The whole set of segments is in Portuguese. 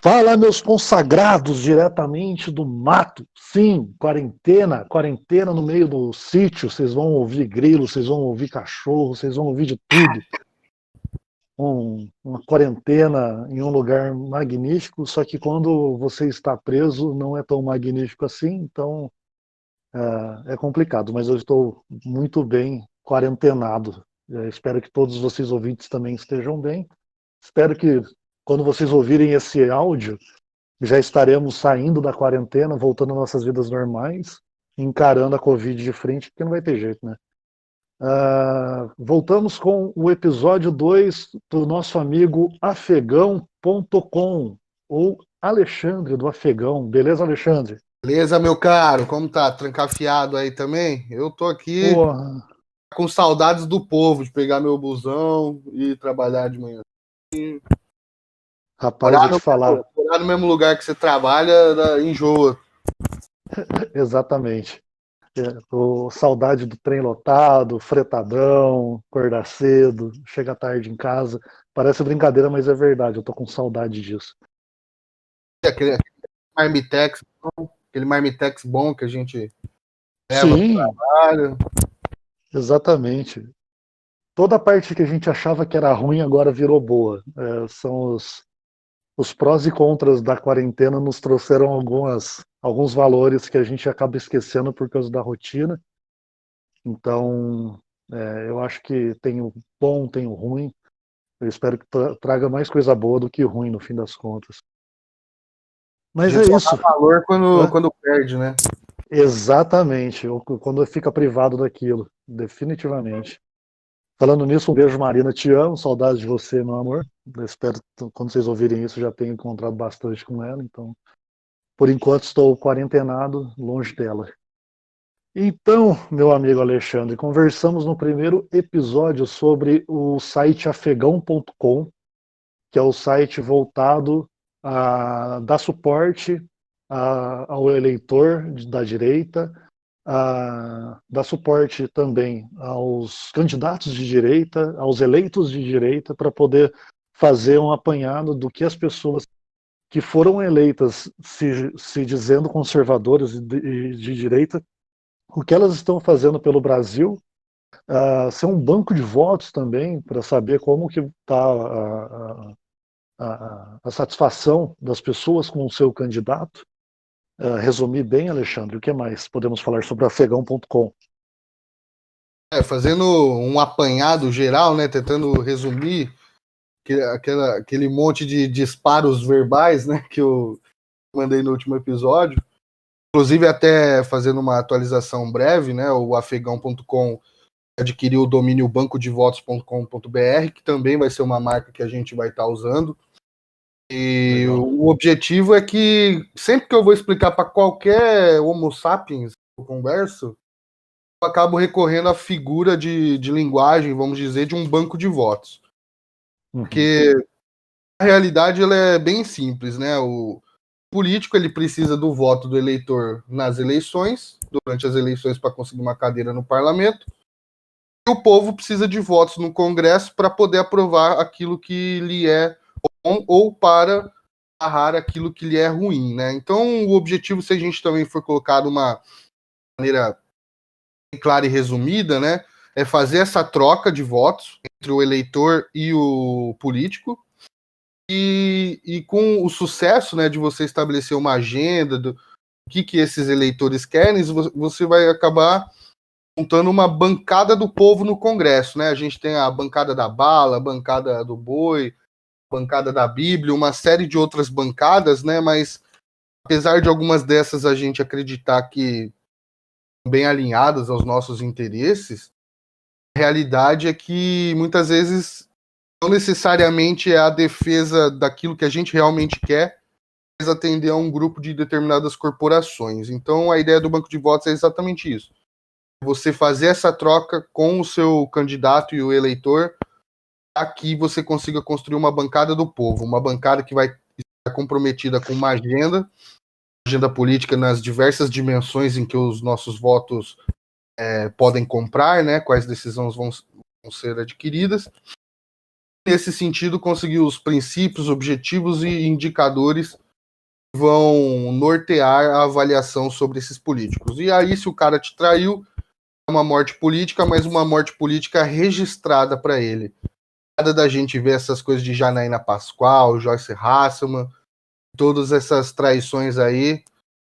Fala, meus consagrados, diretamente do mato. Sim, quarentena no meio do sítio. Vocês vão ouvir grilo, vocês vão ouvir cachorro, vocês vão ouvir de tudo. Uma quarentena em um lugar magnífico, só que quando você está preso não é tão magnífico assim, então é complicado, mas eu estou muito bem quarentenado. Espero que todos vocês ouvintes também estejam bem. Espero que quando vocês ouvirem esse áudio, já estaremos saindo da quarentena, voltando às nossas vidas normais, encarando a Covid de frente, porque não vai ter jeito, né? Voltamos com o episódio 2 do nosso amigo afegão.com, ou Alexandre do Afegão. Beleza, Alexandre? Beleza, meu caro? Como tá? Trancafiado aí também? Eu tô aqui Porra, com saudades do povo, de pegar meu busão e trabalhar de manhã. rapaz, vou te falar. Morar no mesmo lugar que você trabalha, enjoa. Exatamente. Saudade do trem lotado, fretadão, acordar cedo, chega tarde em casa. Parece brincadeira, mas é verdade, eu tô com saudade disso. Aquele marmitex, aquele marmitex bom que a gente leva pro Sim, trabalho. exatamente. Toda a parte que a gente achava que era ruim agora virou boa. São os prós e contras da quarentena nos trouxeram alguns valores que a gente acaba esquecendo por causa da rotina. Então, eu acho que tem o bom, tem o ruim. Eu espero que traga mais coisa boa do que ruim no fim das contas. A Mas é gente só isso. dá valor Hã? quando perde, né? Exatamente. Ou quando fica privado daquilo. Definitivamente. Falando nisso, um beijo, Marina. Te amo. Saudades de você, meu amor. Eu espero que quando vocês ouvirem isso já tenham encontrado bastante com ela. Então, por enquanto, estou quarentenado, longe dela. Então, meu amigo Alexandre, conversamos no primeiro episódio sobre o site afegão.com, que é o site voltado a dar suporte ao eleitor da direita, dar suporte também aos candidatos de direita, aos eleitos de direita, para poder fazer um apanhado do que as pessoas que foram eleitas se dizendo conservadoras e de direita, o que elas estão fazendo pelo Brasil, ser um banco de votos também, para saber como que está a satisfação das pessoas com o seu candidato. Resumir bem, Alexandre, o que mais podemos falar sobre afegão.com? Fazendo um apanhado geral, né? Tentando resumir aquele monte de disparos verbais, né? Que eu mandei no último episódio. Inclusive, até fazendo uma atualização breve, né? O afegão.com adquiriu o domínio bancodevotos.com.br, que também vai ser uma marca que a gente vai estar usando. E Legal. o objetivo é que sempre que eu vou explicar para qualquer Homo sapiens que eu converso, eu acabo recorrendo à figura de linguagem, vamos dizer, de um banco de votos. Porque a realidade ela é bem simples, né? O político ele precisa do voto do eleitor nas eleições, durante as eleições para conseguir uma cadeira no parlamento. E o povo precisa de votos no Congresso para poder aprovar aquilo que lhe é bom ou para barrar aquilo que lhe é ruim, né? Então, o objetivo, se a gente também for colocar de uma maneira clara e resumida, né, é fazer essa troca de votos entre o eleitor e o político, e com o sucesso, né, de você estabelecer uma agenda do que esses eleitores querem, você vai acabar montando uma bancada do povo no Congresso, né? A gente tem a bancada da bala, a bancada do boi, a bancada da Bíblia, uma série de outras bancadas, né? Mas apesar de algumas dessas a gente acreditar que bem alinhadas aos nossos interesses, a realidade é que muitas vezes não necessariamente é a defesa daquilo que a gente realmente quer, mas atender a um grupo de determinadas corporações. Então a ideia do banco de votos é exatamente isso. Você fazer essa troca com o seu candidato e o eleitor, para que você consiga construir uma bancada do povo, uma bancada que vai estar comprometida com uma agenda política nas diversas dimensões em que os nossos votos podem comprar, né? Quais decisões vão ser adquiridas. nesse sentido, conseguir os princípios, objetivos e indicadores que vão nortear a avaliação sobre esses políticos. E aí, se o cara te traiu, é uma morte política, mas uma morte política registrada para ele. Nada da gente ver essas coisas de Janaína Pascoal, Joyce Hasselman, todas essas traições aí.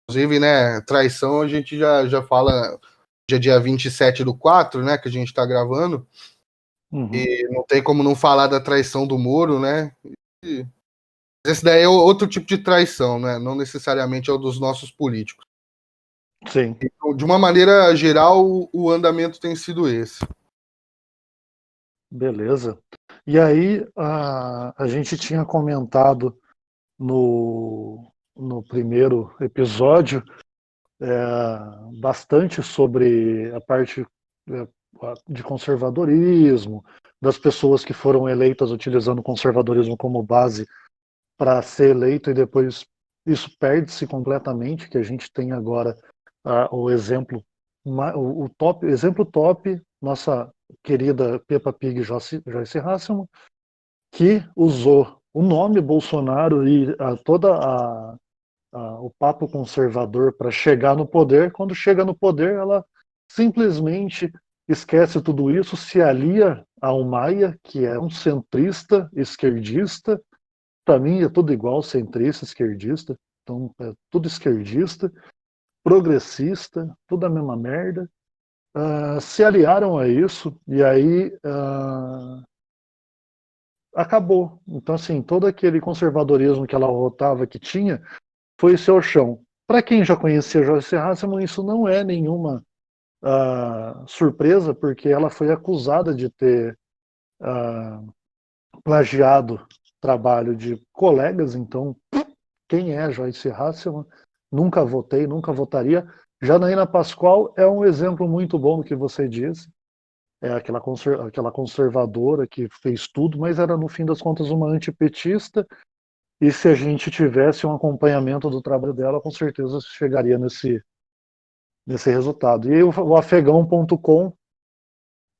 Inclusive, né, traição a gente já fala, hoje é dia 27/4, né, que a gente está gravando, e não tem como não falar da traição do Moro, né? E esse daí é outro tipo de traição, né? Não necessariamente é o dos nossos políticos. Sim. Então, de uma maneira geral, o andamento tem sido esse. Beleza. E aí, a gente tinha comentado no primeiro episódio bastante sobre a parte de conservadorismo, das pessoas que foram eleitas utilizando o conservadorismo como base para ser eleito e depois isso perde-se completamente, que a gente tem agora o exemplo, o top, exemplo top, nossa querida Peppa Pig Joyce Hasselman, que usou o nome Bolsonaro e o papo conservador para chegar no poder. Quando chega no poder, ela simplesmente esquece tudo isso, se alia ao Maia, que é um centrista esquerdista. Para mim é tudo igual, centrista, esquerdista. Então é tudo esquerdista, progressista, tudo a mesma merda. Se aliaram a isso e aí acabou. Então, assim, todo aquele conservadorismo que ela rotava que tinha foi seu chão. Para quem já conhecia Joyce Hasselman, isso não é nenhuma surpresa, porque ela foi acusada de ter plagiado trabalho de colegas. Então, quem é Joyce Hasselman? Nunca votei, nunca votaria. Janaína Pascoal é um exemplo muito bom do que você disse. É aquela conservadora que fez tudo, mas era, no fim das contas, uma antipetista. E se a gente tivesse um acompanhamento do trabalho dela, com certeza chegaria nesse resultado. E o afegão.com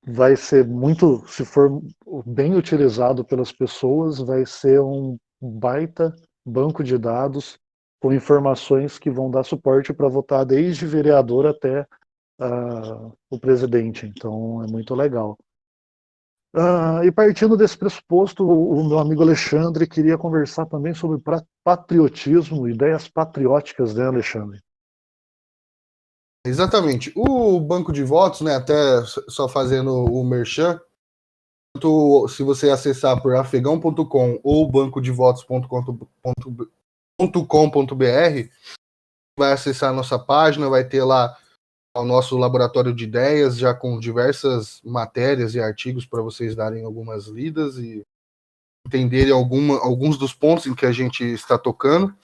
vai ser muito, se for bem utilizado pelas pessoas, vai ser um baita banco de dados com informações que vão dar suporte para votar desde vereador até o presidente. Então é muito legal. E partindo desse pressuposto, o meu amigo Alexandre queria conversar também sobre patriotismo, ideias patrióticas, né, Alexandre? Exatamente. O banco de votos, né, até só fazendo o merchan, se você acessar por afegão.com ou bancodevotos.com.br, vai acessar a nossa página, vai ter lá o nosso laboratório de ideias, já com diversas matérias e artigos para vocês darem algumas lidas e entenderem alguns dos pontos em que a gente está tocando.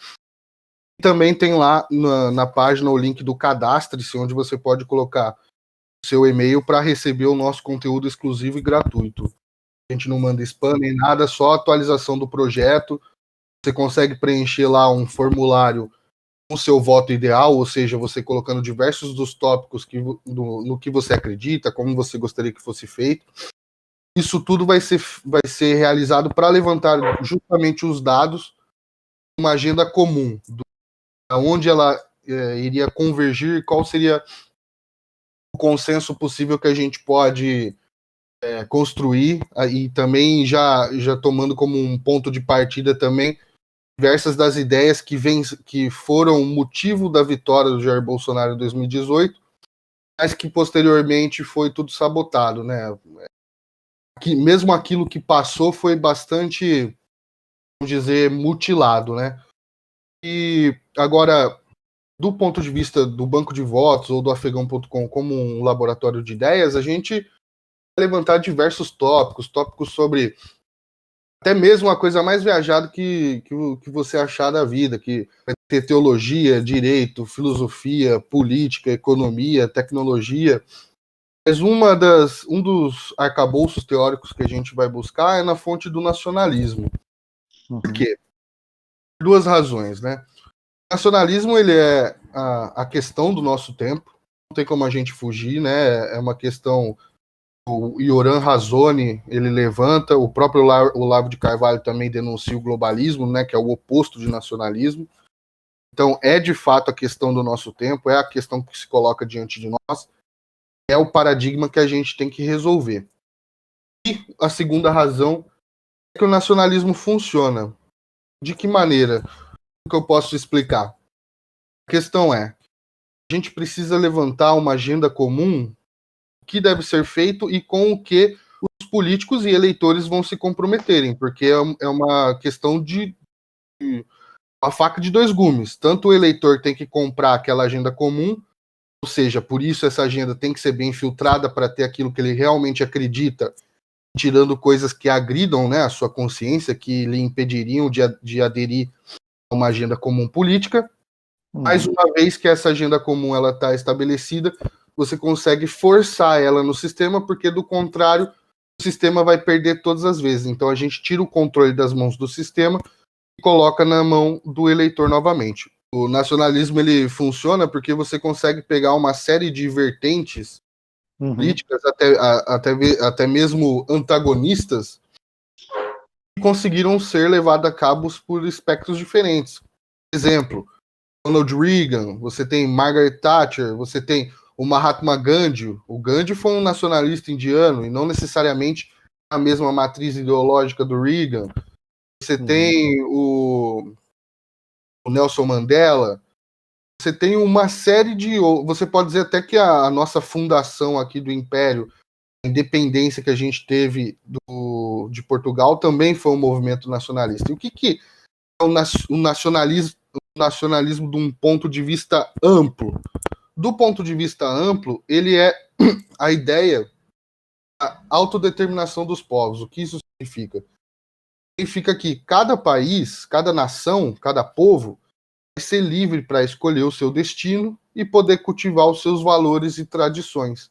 E também tem lá na página o link do Cadastre-se, onde você pode colocar o seu e-mail para receber o nosso conteúdo exclusivo e gratuito. A gente não manda spam nem nada, só atualização do projeto. Você consegue preencher lá um formulário com o seu voto ideal, ou seja, você colocando diversos dos tópicos no que você acredita, como você gostaria que fosse feito. Isso tudo vai ser realizado para levantar justamente os dados, uma agenda comum, onde ela iria convergir, qual seria o consenso possível que a gente pode construir, e também já tomando como um ponto de partida também diversas das ideias que foram motivo da vitória do Jair Bolsonaro em 2018, mas que posteriormente foi tudo sabotado, né? Mesmo aquilo que passou foi bastante, vamos dizer, mutilado, né? E agora, do ponto de vista do banco de votos ou do afegão.com como um laboratório de ideias, a gente vai levantar diversos tópicos sobre até mesmo a coisa mais viajada que você achar da vida, que vai ter teologia, direito, filosofia, política, economia, tecnologia. Mas um dos arcabouços teóricos que a gente vai buscar é na fonte do nacionalismo. Por quê? Por duas razões, né? O nacionalismo, ele é a questão do nosso tempo, não tem como a gente fugir, né? É uma questão o Yoram Razzoni, ele levanta, o próprio Olavo de Carvalho também denuncia o globalismo, né, que é o oposto de nacionalismo. Então, é de fato a questão do nosso tempo, é a questão que se coloca diante de nós, é o paradigma que a gente tem que resolver. E a segunda razão é que o nacionalismo funciona. De que maneira? O que eu posso explicar? A questão é, a gente precisa levantar uma agenda comum, o que deve ser feito e com o que os políticos e eleitores vão se comprometerem, porque é uma questão de uma faca de dois gumes. Tanto o eleitor tem que comprar aquela agenda comum, ou seja, por isso essa agenda tem que ser bem filtrada para ter aquilo que ele realmente acredita, tirando coisas que agridam, né, a sua consciência, que lhe impediriam de aderir a uma agenda comum política. Mas uma vez que essa agenda comum ela está estabelecida, você consegue forçar ela no sistema, porque do contrário, o sistema vai perder todas as vezes. Então a gente tira o controle das mãos do sistema e coloca na mão do eleitor novamente. O nacionalismo ele funciona porque você consegue pegar uma série de vertentes políticas, até mesmo antagonistas, que conseguiram ser levadas a cabo por espectros diferentes. Por exemplo, Ronald Reagan, você tem Margaret Thatcher, você tem o Mahatma Gandhi. O Gandhi foi um nacionalista indiano e não necessariamente a mesma matriz ideológica do Reagan. Você tem o Nelson Mandela. Você tem uma série de... Você pode dizer até que a nossa fundação aqui do Império, a independência que a gente teve de Portugal, também foi um movimento nacionalista. E o que é o nacionalismo de um ponto de vista amplo? Do ponto de vista amplo, ele é a ideia da autodeterminação dos povos. O que isso significa? Significa que cada país, cada nação, cada povo vai ser livre para escolher o seu destino e poder cultivar os seus valores e tradições.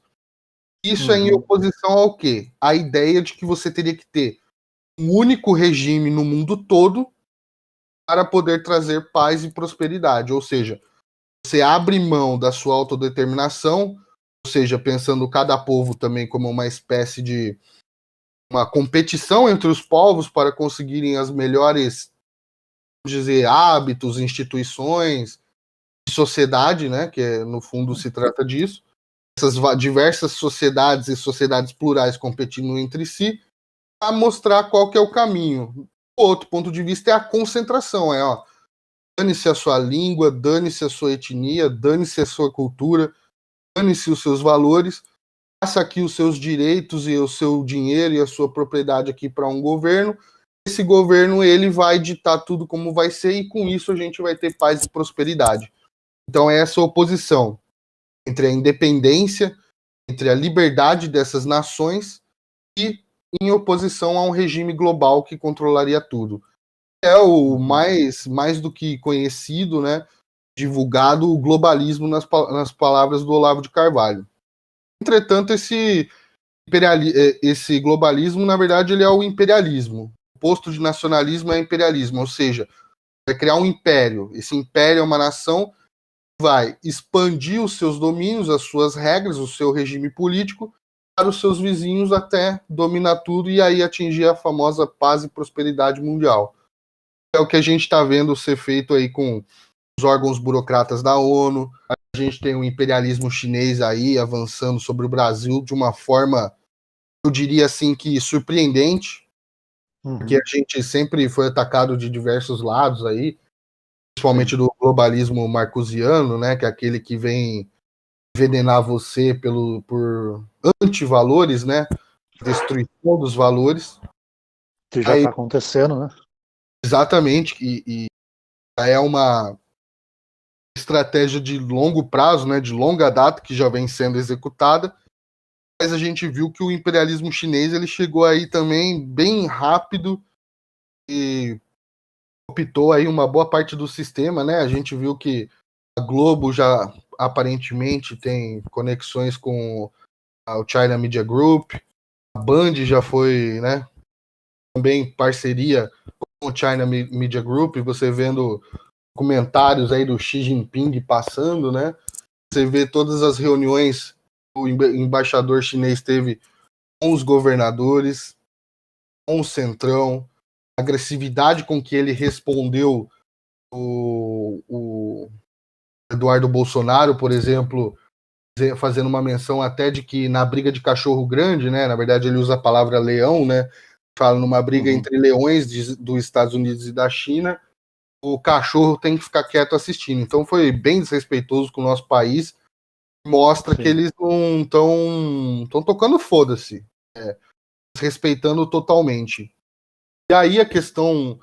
Isso é em oposição ao quê? A ideia de que você teria que ter um único regime no mundo todo para poder trazer paz e prosperidade. Ou seja, você abre mão da sua autodeterminação, ou seja, pensando cada povo também como uma espécie de uma competição entre os povos para conseguirem as melhores, vamos dizer, hábitos, instituições, sociedade, né, que no fundo se trata disso. Essas diversas sociedades e sociedades plurais competindo entre si, a mostrar qual que é o caminho. O outro ponto de vista é a concentração, dane-se a sua língua, dane-se a sua etnia, dane-se a sua cultura, dane-se os seus valores, passa aqui os seus direitos e o seu dinheiro e a sua propriedade aqui para um governo. Esse governo ele vai ditar tudo como vai ser e com isso a gente vai ter paz e prosperidade. Então é essa oposição entre a independência, entre a liberdade dessas nações e em oposição a um regime global que controlaria tudo. É o mais do que conhecido, né, divulgado, o globalismo nas palavras do Olavo de Carvalho. Entretanto, esse globalismo, na verdade, ele é o imperialismo. O oposto de nacionalismo é imperialismo, ou seja, vai criar um império. Esse império é uma nação que vai expandir os seus domínios, as suas regras, o seu regime político para os seus vizinhos até dominar tudo e aí atingir a famosa paz e prosperidade mundial. É o que a gente está vendo ser feito aí com os órgãos burocratas da ONU. A gente tem o imperialismo chinês aí avançando sobre o Brasil de uma forma, eu diria assim, que surpreendente, porque a gente sempre foi atacado de diversos lados aí, principalmente do globalismo marcusiano, né, que é aquele que vem envenenar você por antivalores, né, destruição dos valores. Que já está acontecendo, né? Exatamente, e é uma estratégia de longo prazo, né, de longa data, que já vem sendo executada, mas a gente viu que o imperialismo chinês ele chegou aí também bem rápido e optou aí uma boa parte do sistema, né? A gente viu que a Globo já aparentemente tem conexões com o China Media Group, a Band já foi, né, também parceria com o China Media Group, você vendo comentários aí do Xi Jinping passando, né? Você vê todas as reuniões que o embaixador chinês teve com os governadores, com o Centrão, a agressividade com que ele respondeu o Eduardo Bolsonaro, por exemplo, fazendo uma menção até de que na briga de cachorro grande, né, na verdade ele usa a palavra leão, né, fala numa briga entre leões dos Estados Unidos e da China, o cachorro tem que ficar quieto assistindo. Então foi bem desrespeitoso com o nosso país, mostra que eles não estão tocando foda-se, respeitando totalmente. E aí a questão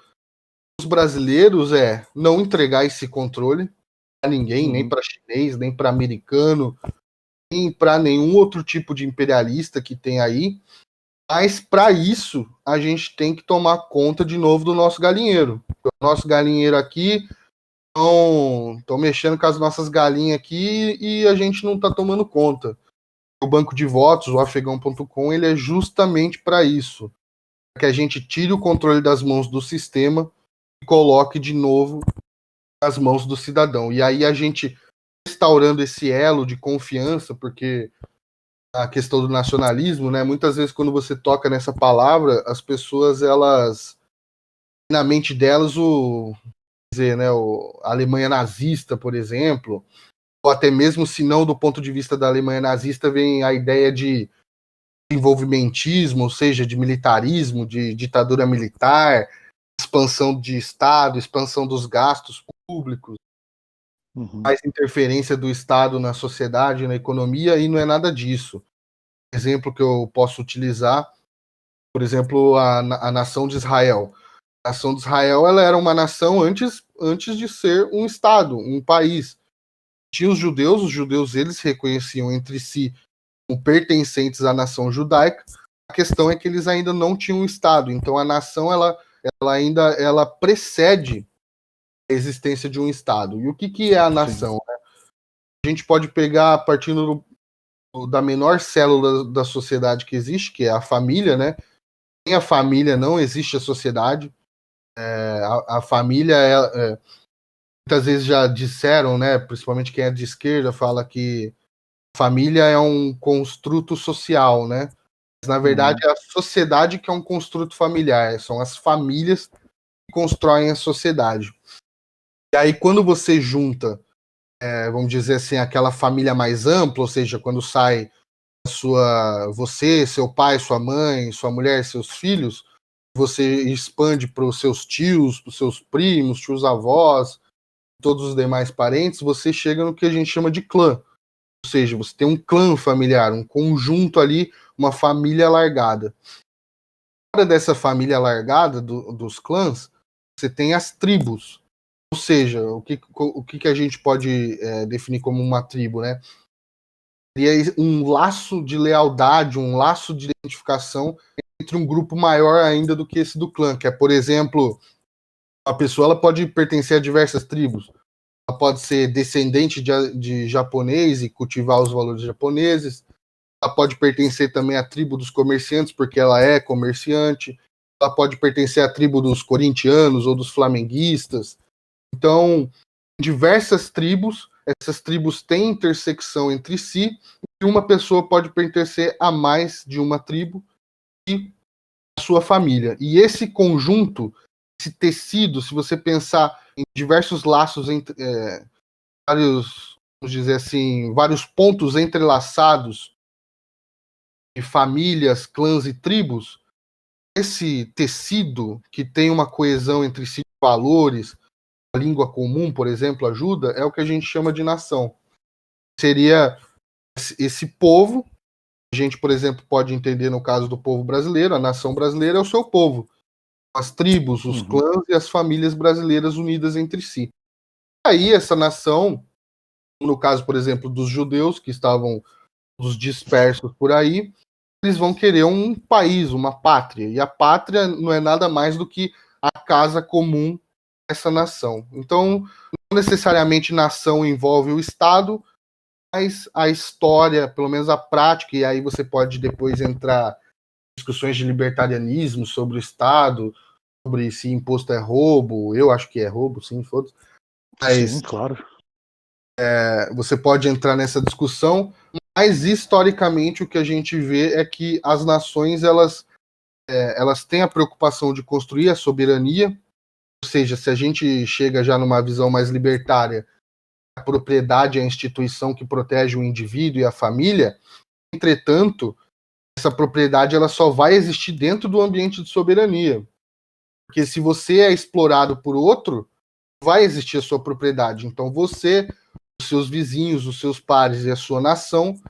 dos brasileiros é não entregar esse controle a ninguém, nem para chinês, nem para americano, nem para nenhum outro tipo de imperialista que tem aí. Mas para isso a gente tem que tomar conta de novo do nosso galinheiro. O nosso galinheiro aqui estão mexendo com as nossas galinhas aqui e a gente não está tomando conta. O banco de votos, o afegão.com, ele é justamente para isso. Para que a gente tire o controle das mãos do sistema e coloque de novo nas mãos do cidadão. E aí a gente restaurando esse elo de confiança, porque a questão do nacionalismo, né? Muitas vezes quando você toca nessa palavra, as pessoas, elas, na mente delas, a Alemanha nazista, por exemplo, ou até mesmo se não do ponto de vista da Alemanha nazista, vem a ideia de desenvolvimentismo, ou seja, de militarismo, de ditadura militar, expansão de Estado, expansão dos gastos públicos, mais interferência do Estado na sociedade, na economia, e não é nada disso. Exemplo que eu posso utilizar, por exemplo, a nação de Israel. A nação de Israel, ela era uma nação antes de ser um Estado, um país. Tinha os judeus eles reconheciam entre si como pertencentes à nação judaica. A questão é que eles ainda não tinham um Estado, então a nação ela precede a existência de um Estado. E o que é a nação? Né? A gente pode pegar, partindo da menor célula da sociedade que existe, que é a família, né? Sem a família não existe a sociedade. A família, muitas vezes já disseram, né? Principalmente quem é de esquerda fala que a família é um construto social, né? Mas, na verdade, é a sociedade que é um construto familiar. São as famílias que constroem a sociedade. E aí, quando você junta, vamos dizer assim, aquela família mais ampla, ou seja, quando sai você, seu pai, sua mãe, sua mulher, seus filhos, você expande para os seus tios, para os seus primos, tios avós, todos os demais parentes, você chega no que a gente chama de clã. Ou seja, você tem um clã familiar, um conjunto ali, uma família alargada. Fora dessa família alargada dos clãs, você tem as tribos. Ou seja, o que a gente pode definir como uma tribo, né? Seria um laço de lealdade, um laço de identificação entre um grupo maior ainda do que esse do clã, que é, por exemplo, a pessoa ela pode pertencer a diversas tribos. Ela pode ser descendente de japonês e cultivar os valores japoneses. Ela pode pertencer também à tribo dos comerciantes, porque ela é comerciante. Ela pode pertencer à tribo dos corintianos ou dos flamenguistas. Então, diversas tribos, essas tribos têm intersecção entre si, e uma pessoa pode pertencer a mais de uma tribo e a sua família. E esse conjunto, esse tecido, se você pensar em diversos laços, vários, vamos dizer assim, vários pontos entrelaçados de famílias, clãs e tribos, esse tecido que tem uma coesão entre si de valores, a língua comum, por exemplo, ajuda, é o que a gente chama de nação. Seria esse povo, a gente, por exemplo, pode entender no caso do povo brasileiro, a nação brasileira é o seu povo. As tribos, os clãs e as famílias brasileiras unidas entre si. Aí essa nação, no caso, por exemplo, dos judeus que estavam os dispersos por aí, eles vão querer um país, uma pátria. E a pátria não é nada mais do que a casa comum dessa nação. Então, não necessariamente nação envolve o Estado, mas a história, pelo menos a prática, e aí você pode depois entrar em discussões de libertarianismo sobre o Estado, sobre se imposto é roubo. Eu acho que é roubo, sim, mas sim, claro. Você pode entrar nessa discussão, Mas historicamente o que a gente vê é que as nações elas têm a preocupação de construir a soberania, ou seja, se a gente chega já numa visão mais libertária, a propriedade é a instituição que protege o indivíduo e a família. Entretanto, essa propriedade ela só vai existir dentro do ambiente de soberania. Porque se você é explorado por outro, vai existir a sua propriedade. Então você, os seus vizinhos, os seus pares e a sua nação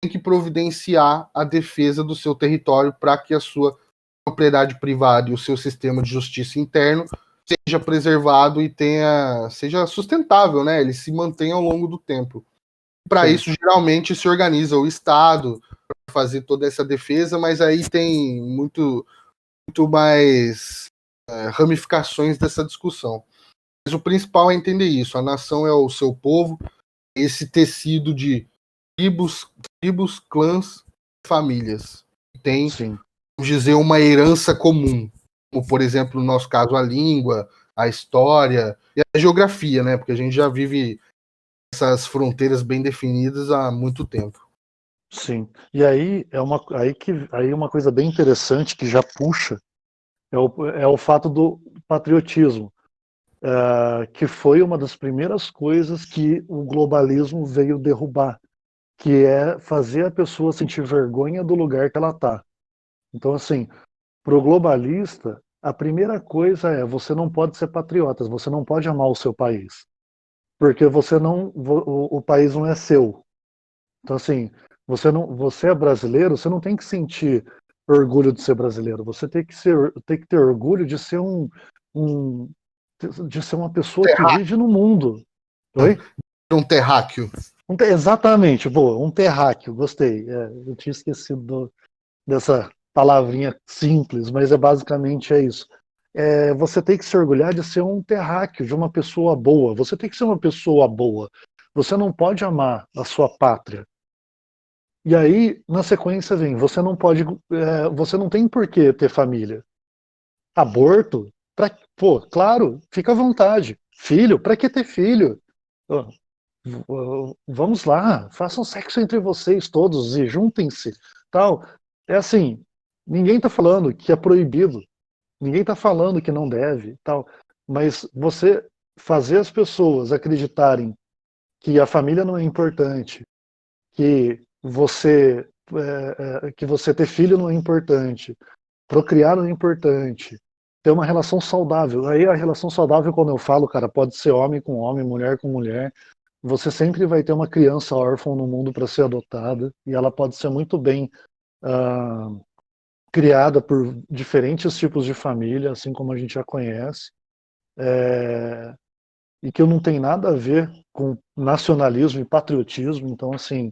tem que providenciar a defesa do seu território para que a sua propriedade privada e o seu sistema de justiça interno seja preservado e seja sustentável, né? Ele se mantenha ao longo do tempo. Para isso, geralmente, se organiza o Estado para fazer toda essa defesa, mas aí tem muito mais ramificações dessa discussão. Mas o principal é entender isso. A nação é o seu povo, esse tecido de tribos, clãs, famílias. Tem, Sim. vamos dizer, uma herança comum. Como, por exemplo, no nosso caso, a língua, a história e a geografia, né? Porque a gente já vive essas fronteiras bem definidas há muito tempo. Sim. E aí aí uma coisa bem interessante que já puxa é o fato do patriotismo, que foi uma das primeiras coisas que o globalismo veio derrubar, que é fazer a pessoa sentir vergonha do lugar que ela está. Então, assim, para o globalista, a primeira coisa é você não pode ser patriota, você não pode amar o seu país, porque o país não é seu. Então, assim, você é brasileiro, você não tem que sentir orgulho de ser brasileiro, você tem que ter orgulho de ser um de ser uma pessoa que vive no mundo. Oi? Um terráqueo. Exatamente, boa, um terráqueo, gostei. Eu tinha esquecido dessa palavrinha simples, mas basicamente é isso. Você tem que se orgulhar de ser um terráqueo, de uma pessoa boa. Você tem que ser uma pessoa boa. Você não pode amar a sua pátria. E aí, na sequência, vem, você não tem por que ter família. Aborto? Pô, claro, fica à vontade. Filho? Pra que ter filho? Vamos lá, façam sexo entre vocês todos e juntem-se, tal. É assim, ninguém está falando que é proibido, ninguém está falando que não deve, tal. Mas você fazer as pessoas acreditarem que a família não é importante, que que você ter filho não é importante, procriar não é importante, ter uma relação saudável. Aí a relação saudável, quando eu falo, cara, pode ser homem com homem, mulher com mulher. Você sempre vai ter uma criança órfã no mundo para ser adotada e ela pode ser muito bem criada por diferentes tipos de família, assim como a gente já conhece, e que não tem nada a ver com nacionalismo e patriotismo. Então, assim,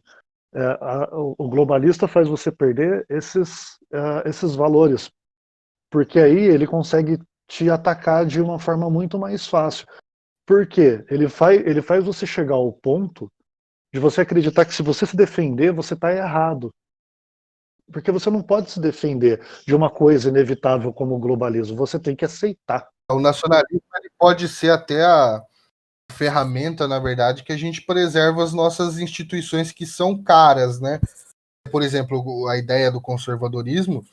o globalista faz você perder esses valores, porque aí ele consegue te atacar de uma forma muito mais fácil. Por quê? Ele faz você chegar ao ponto de você acreditar que se você se defender, você está errado. Porque você não pode se defender de uma coisa inevitável como o globalismo, você tem que aceitar. O nacionalismo ele pode ser até a ferramenta, na verdade, que a gente preserva as nossas instituições que são caras, né? Por exemplo, a ideia do conservadorismo,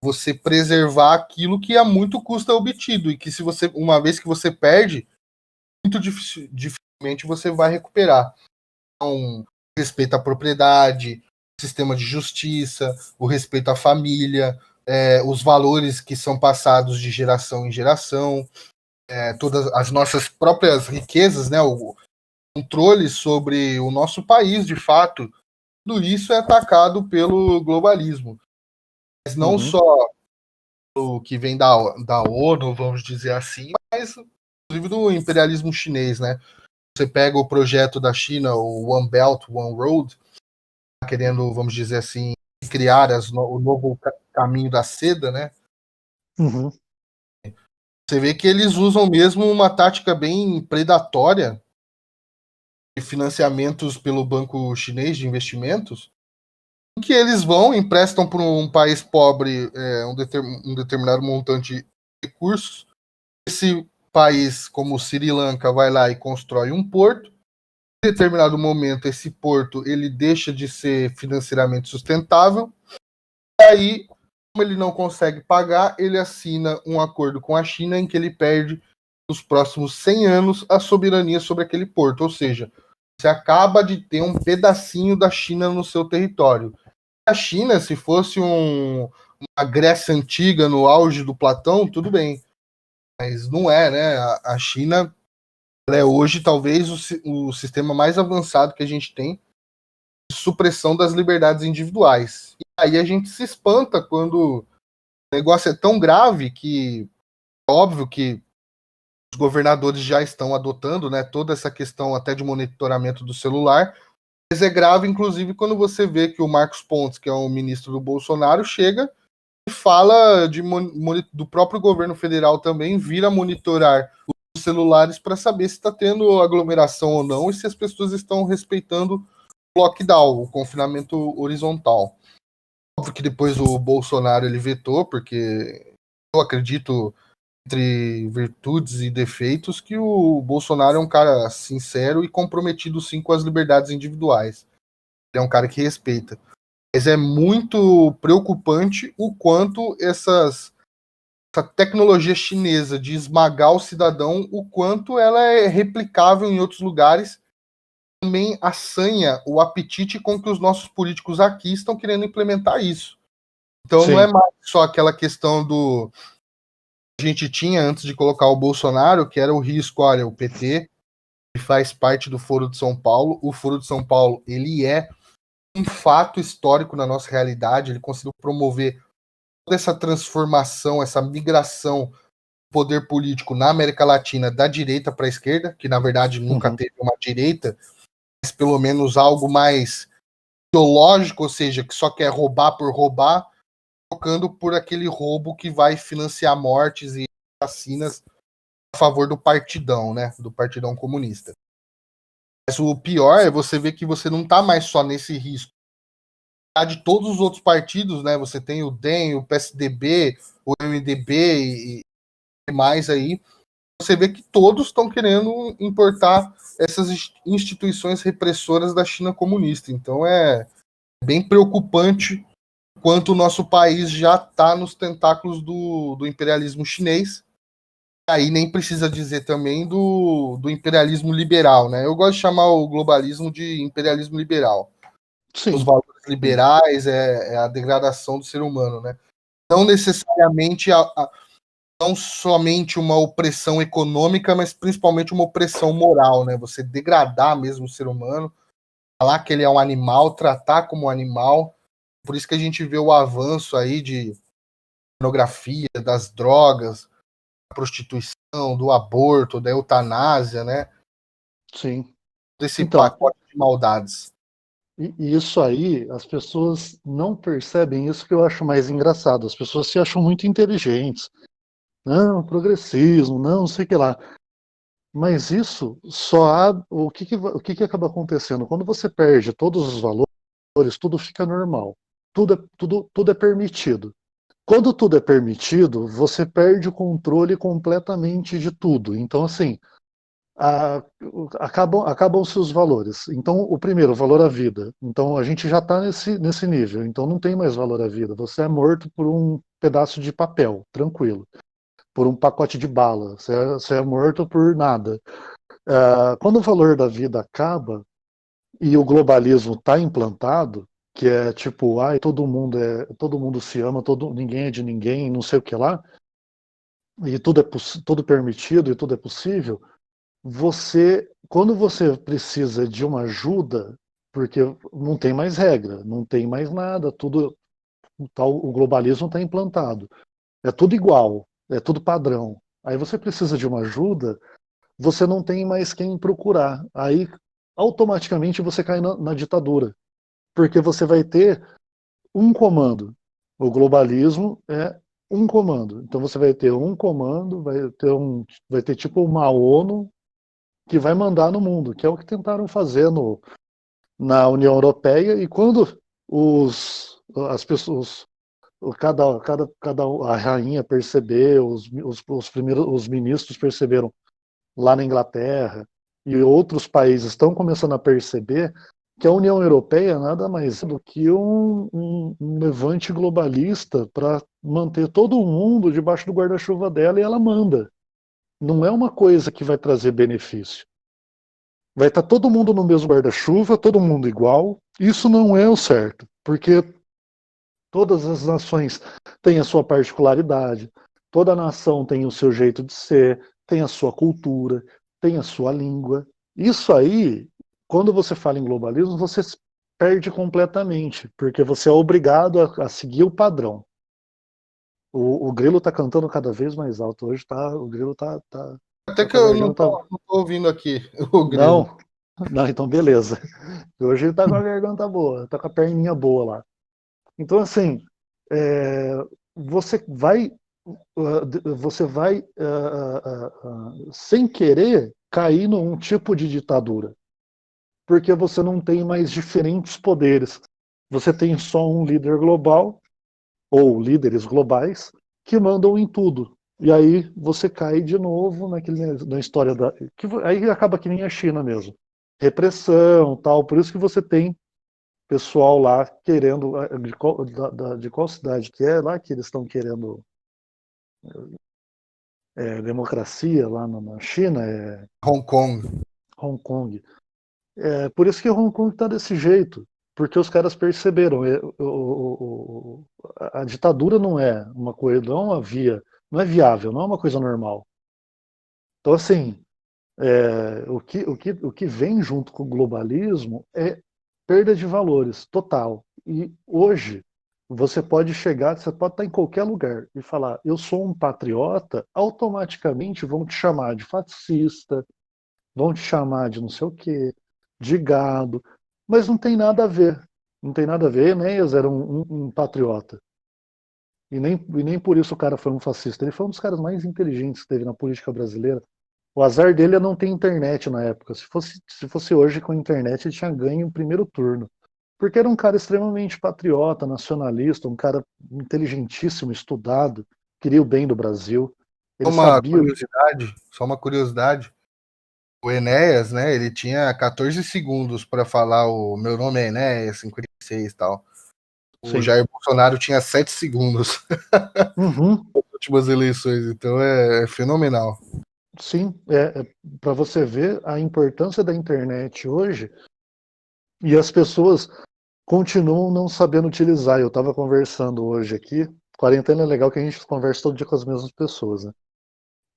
você preservar aquilo que a muito custo é obtido e que se você, uma vez que você perde, muito dificilmente você vai recuperar. Então, respeito à propriedade, sistema de justiça, o respeito à família, os valores que são passados de geração em geração, todas as nossas próprias riquezas, né, o controle sobre o nosso país, de fato, tudo isso é atacado pelo globalismo. Mas não só o que vem da ONU, vamos dizer assim, mas inclusive do imperialismo chinês, né? Você pega o projeto da China, o One Belt, One Road, querendo, vamos dizer assim, criar o novo caminho da seda, né? Uhum. Você vê que eles usam mesmo uma tática bem predatória de financiamentos pelo Banco Chinês de Investimentos, em que eles vão, emprestam para um país pobre um determinado montante de recursos. Esse país, como o Sri Lanka, vai lá e constrói um porto. Em determinado momento, esse porto ele deixa de ser financeiramente sustentável, e aí, como ele não consegue pagar, ele assina um acordo com a China em que ele perde, nos próximos 100 anos, a soberania sobre aquele porto, ou seja, você acaba de ter um pedacinho da China no seu território. A China, se fosse uma Grécia antiga no auge do Platão, tudo bem. Mas não é, né? A China ela é hoje talvez o sistema mais avançado que a gente tem de supressão das liberdades individuais. E aí a gente se espanta quando o negócio é tão grave que é óbvio que os governadores já estão adotando, né, toda essa questão até de monitoramento do celular. Mas é grave, inclusive, quando você vê que o Marcos Pontes, que é o ministro do Bolsonaro, chega e fala do próprio governo federal também, vira monitorar os celulares para saber se está tendo aglomeração ou não e se as pessoas estão respeitando o lockdown, o confinamento horizontal. Óbvio que depois o Bolsonaro ele vetou, porque eu acredito, entre virtudes e defeitos, que o Bolsonaro é um cara sincero e comprometido sim com as liberdades individuais. Ele é um cara que respeita. Mas é muito preocupante o quanto essa tecnologia chinesa de esmagar o cidadão, o quanto ela é replicável em outros lugares, também assanha o apetite com que os nossos políticos aqui estão querendo implementar isso. Então não é Sim. mais só aquela questão do que a gente tinha antes de colocar o Bolsonaro, que era o risco, olha, o PT faz parte do Foro de São Paulo, o Foro de São Paulo, ele é um fato histórico na nossa realidade, ele conseguiu promover toda essa transformação, essa migração do poder político na América Latina da direita para a esquerda, que na verdade nunca teve uma direita, mas pelo menos algo mais ideológico, ou seja, que só quer roubar por roubar, trocando por aquele roubo que vai financiar mortes e vacinas a favor do partidão, né, do partidão comunista. Mas o pior é você ver que você não está mais só nesse risco. De todos os outros partidos, né? Você tem o DEM, o PSDB, o MDB e mais aí. Você vê que todos estão querendo importar essas instituições repressoras da China comunista. Então é bem preocupante quanto o nosso país já está nos tentáculos do imperialismo chinês. Aí nem precisa dizer também do imperialismo liberal, né? Eu gosto de chamar o globalismo de imperialismo liberal. Os Sim. valores liberais é a degradação do ser humano, né? Não necessariamente não somente uma opressão econômica, mas principalmente uma opressão moral, né? Você degradar mesmo o ser humano, falar que ele é um animal, tratar como um animal. Por isso que a gente vê o avanço aí de pornografia, das drogas, da prostituição, do aborto, da eutanásia, né? Sim. Desse Então, pacote de maldades. e isso aí, as pessoas não percebem isso que eu acho mais engraçado. As pessoas se acham muito inteligentes. Não, progressismo, não sei o que lá. Mas isso só há. O que acaba acontecendo? Quando você perde todos os valores, tudo fica normal. Tudo é permitido. Quando tudo é permitido, você perde o controle completamente de tudo. Então, assim, a- acabam-se os valores. Então, o primeiro, o valor à vida. Então, a gente já está nesse nível. Então, não tem mais valor à vida. Você é morto por um pedaço de papel, tranquilo. Por um pacote de bala. Você é morto por nada. Quando o valor da vida acaba e o globalismo está implantado, que é tipo, ai, todo mundo se ama, ninguém é de ninguém, não sei o que lá, e tudo permitido e tudo é possível, quando você precisa de uma ajuda, porque não tem mais regra, não tem mais nada, o globalismo está implantado, é tudo igual, é tudo padrão. Aí você precisa de uma ajuda, você não tem mais quem procurar. Aí automaticamente você cai na ditadura, porque você vai ter um comando. O globalismo é um comando. Então você vai ter um comando, vai ter tipo uma ONU que vai mandar no mundo, que é o que tentaram fazer na União Europeia, e quando as pessoas, a rainha percebeu, os ministros perceberam lá na Inglaterra, e outros países estão começando a perceber que a União Europeia nada mais é do que um levante globalista para manter todo mundo debaixo do guarda-chuva dela, e ela manda. Não é uma coisa que vai trazer benefício. Vai estar todo mundo no mesmo guarda-chuva, todo mundo igual. Isso não é o certo, porque todas as nações têm a sua particularidade, toda nação tem o seu jeito de ser, tem a sua cultura, tem a sua língua. Isso aí, quando você fala em globalismo, você se perde completamente, porque você é obrigado a seguir o padrão. O grilo está cantando cada vez mais alto. Hoje o grilo Até tá que com a eu não garganta. tô, não tô ouvindo aqui o grilo. Não, não, então beleza. Hoje ele tá com a garganta boa, tá com a perninha boa lá. Então, assim, é, você vai, sem querer, cair num tipo de ditadura, porque você não tem mais diferentes poderes. Você tem só um líder global, ou líderes globais, que mandam em tudo. E aí você cai de novo na história da. Aí acaba que nem a China mesmo. Repressão, tal. Por isso que você tem pessoal lá querendo. De qual cidade que é lá que eles estão querendo democracia lá na China? É Hong Kong. Hong Kong. Por isso que Hong Kong está desse jeito. Porque os caras perceberam. A ditadura não é uma coisa, não é uma via, não é viável, não é uma coisa normal. Então, assim, o que vem junto com o globalismo é perda de valores total. E hoje você pode estar em qualquer lugar e falar, eu sou um patriota, automaticamente vão te chamar de fascista, vão te chamar de não sei o quê, de gado, mas não tem nada a ver. Não tem nada a ver. Enéas era um patriota. E nem por isso o cara foi um fascista. Ele foi um dos caras mais inteligentes que teve na política brasileira. O azar dele é não ter internet na época. Se fosse hoje com a internet, ele tinha ganho o primeiro turno. Porque era um cara extremamente patriota, nacionalista, um cara inteligentíssimo, estudado, queria o bem do Brasil. Ele sabia. Só uma curiosidade. O Enéas, né, ele tinha 14 segundos para falar o meu nome é Enéas, 56 e tal. O Sim. Jair Bolsonaro tinha 7 segundos Uhum. nas últimas eleições, então é fenomenal. Sim, para você ver a importância da internet hoje, e as pessoas continuam não sabendo utilizar. Eu estava conversando hoje aqui, quarentena é legal que a gente conversa todo dia com as mesmas pessoas, né?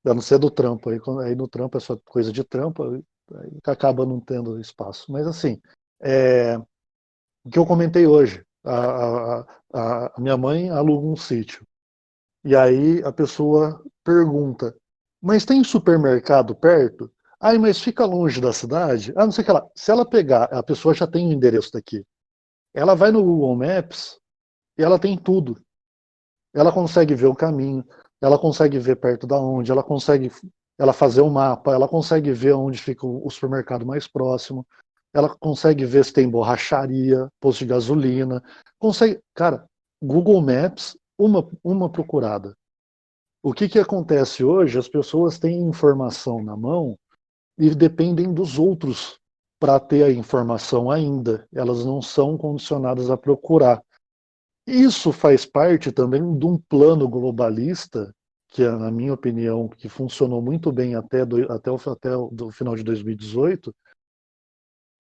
A não ser do trampo, aí no trampo é só coisa de trampo, aí acaba não tendo espaço. Mas assim, o que eu comentei hoje, a minha mãe aluga um sítio, e aí a pessoa pergunta, mas tem supermercado perto? Ai, mas fica longe da cidade? Ah, não sei o que lá. Se ela pegar, a pessoa já tem o endereço daqui. Ela vai no Google Maps e ela tem tudo. Ela consegue ver o caminho, ela consegue ver perto da onde, ela fazer um mapa, ela consegue ver onde fica o supermercado mais próximo, ela consegue ver se tem borracharia, posto de gasolina, consegue, cara, Google Maps, uma procurada. O que acontece hoje? As pessoas têm informação na mão e dependem dos outros para ter a informação ainda. Elas não são condicionadas a procurar. Isso faz parte também de um plano globalista que, na minha opinião, que funcionou muito bem até o final de 2018,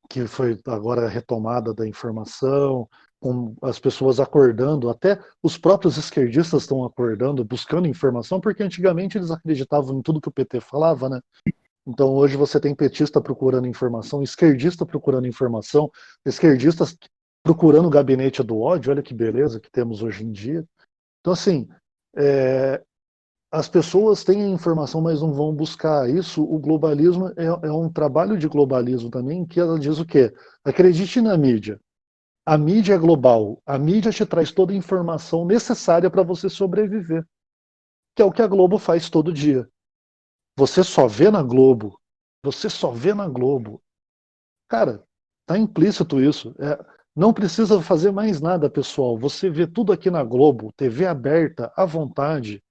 que foi agora a retomada da informação, com as pessoas acordando, até os próprios esquerdistas estão acordando, buscando informação, porque antigamente eles acreditavam em tudo que o PT falava, né? Então hoje você tem petista procurando informação, esquerdista procurando informação, esquerdistas procurando o gabinete do ódio, olha que beleza que temos hoje em dia. Então assim, é, as pessoas têm a informação, mas não vão buscar isso. O globalismo é um trabalho de globalismo também, que ela diz o quê? Acredite na mídia. A mídia é global. A mídia te traz toda a informação necessária para você sobreviver, que é o que a Globo faz todo dia. Você só vê na Globo. Você só vê na Globo. Cara, tá implícito isso. Não precisa fazer mais nada, pessoal. Você vê tudo aqui na Globo, TV aberta, à vontade.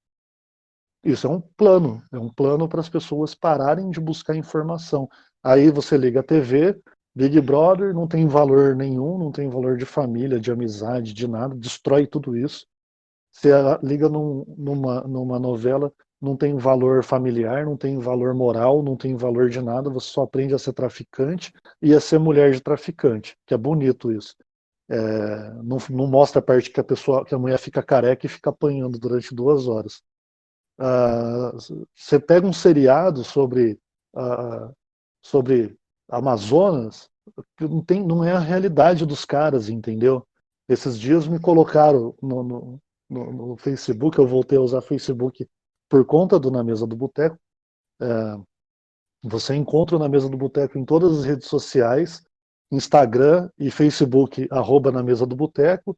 Isso é um plano para as pessoas pararem de buscar informação. Aí você liga a TV, Big Brother não tem valor nenhum, não tem valor de família, de amizade, de nada, destrói tudo isso. Você liga numa novela, não tem valor familiar, não tem valor moral, não tem valor de nada, você só aprende a ser traficante e a ser mulher de traficante, que é bonito isso. Não mostra a parte que a mulher fica careca e fica apanhando durante 2 horas. Você pega um seriado sobre Amazonas, que não é a realidade dos caras, entendeu? Esses dias me colocaram no Facebook, eu voltei a usar Facebook por conta do Na Mesa do Boteco. Você encontra o Na Mesa do Boteco em todas as redes sociais, Instagram e Facebook, @ Na Mesa do Boteco.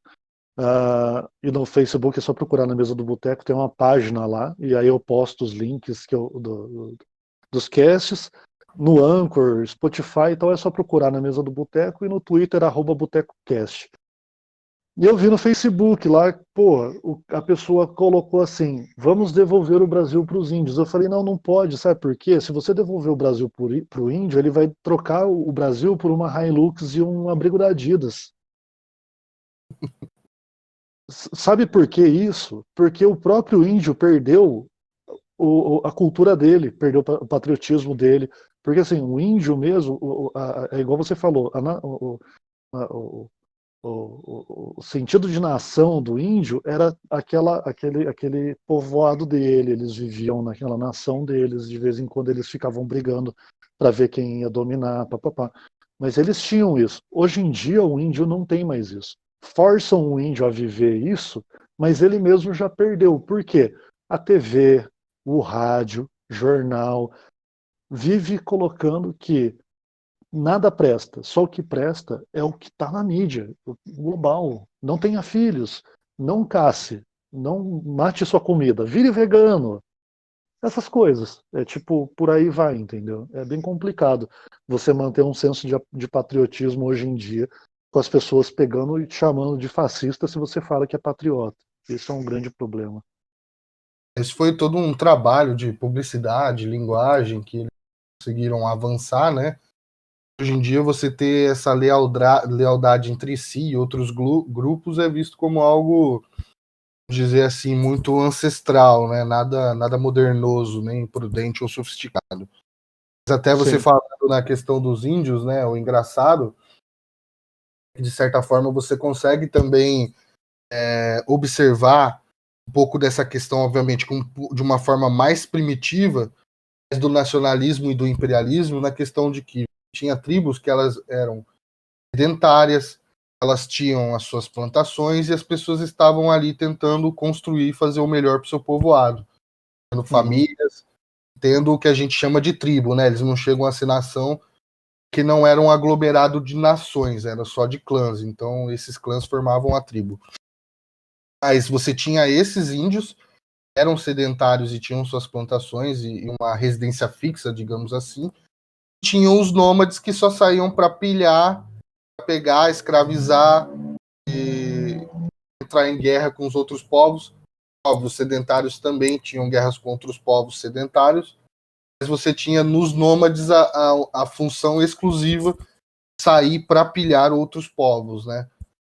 E no Facebook é só procurar Na Mesa do Boteco, tem uma página lá, e aí eu posto os links dos casts. No Anchor, Spotify, então é só procurar Na Mesa do Boteco, e no Twitter, @BotecoCast. E eu vi no Facebook lá, pô, a pessoa colocou assim: vamos devolver o Brasil para os índios. Eu falei: não, não pode, sabe por quê? Se você devolver o Brasil para o índio, ele vai trocar o Brasil por uma Hilux e um abrigo da Adidas. Sabe por que isso? Porque o próprio índio perdeu a cultura dele, perdeu o patriotismo dele. Porque assim, o índio mesmo, é igual você falou, o, o sentido de nação do índio era aquele povoado dele, eles viviam naquela nação deles, de vez em quando eles ficavam brigando para ver quem ia dominar, papapá. Mas eles tinham isso. Hoje em dia o índio não tem mais isso. Forçam o índio a viver isso, mas ele mesmo já perdeu. Por quê? A TV, o rádio, jornal, vive colocando que nada presta, só o que presta é o que está na mídia global. Não tenha filhos, não casse, não mate sua comida, vire vegano. Essas coisas. É tipo, por aí vai, entendeu? É bem complicado você manter um senso de patriotismo hoje em dia, com as pessoas pegando e te chamando de fascista se você fala que é patriota. Isso é um grande problema. Esse foi todo um trabalho de publicidade, linguagem, que eles conseguiram avançar, né? Hoje em dia, você ter essa lealdade entre si e outros grupos é visto como algo, dizer assim, muito ancestral, né? Nada modernoso, nem prudente ou sofisticado. Mas até você Sim. falando na questão dos índios, né? O engraçado, de certa forma, você consegue também observar um pouco dessa questão, obviamente, de uma forma mais primitiva, do nacionalismo e do imperialismo, na questão de que tinha tribos que elas eram sedentárias, elas tinham as suas plantações e as pessoas estavam ali tentando construir, fazer o melhor para o seu povoado, tendo famílias, tendo o que a gente chama de tribo, né? Eles não chegam a ser nação, que não era um aglomerado de nações, era só de clãs, então esses clãs formavam a tribo. Mas você tinha esses índios, eram sedentários e tinham suas plantações e uma residência fixa, digamos assim. Tinham os nômades que só saíam para pilhar, pra pegar, escravizar e entrar em guerra com os outros povos. Óbvio, os sedentários também tinham guerras contra os povos sedentários, mas você tinha nos nômades a função exclusiva de sair para pilhar outros povos, né?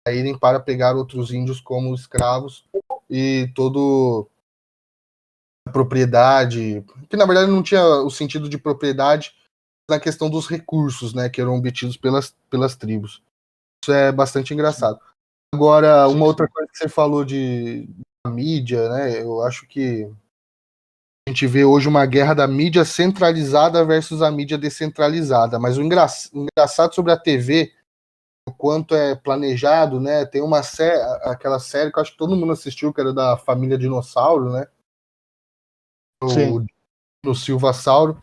Saírem para pegar outros índios como escravos e todo a propriedade, que na verdade não tinha o sentido de propriedade na questão dos recursos, né, que eram obtidos pelas tribos. Isso é bastante engraçado. Agora, uma outra coisa que você falou de mídia, né, eu acho que a gente vê hoje uma guerra da mídia centralizada versus a mídia descentralizada, mas o engraçado sobre a TV, o quanto é planejado, né, tem aquela série que eu acho que todo mundo assistiu, que era da família Dinossauro, né, no Silvassauro,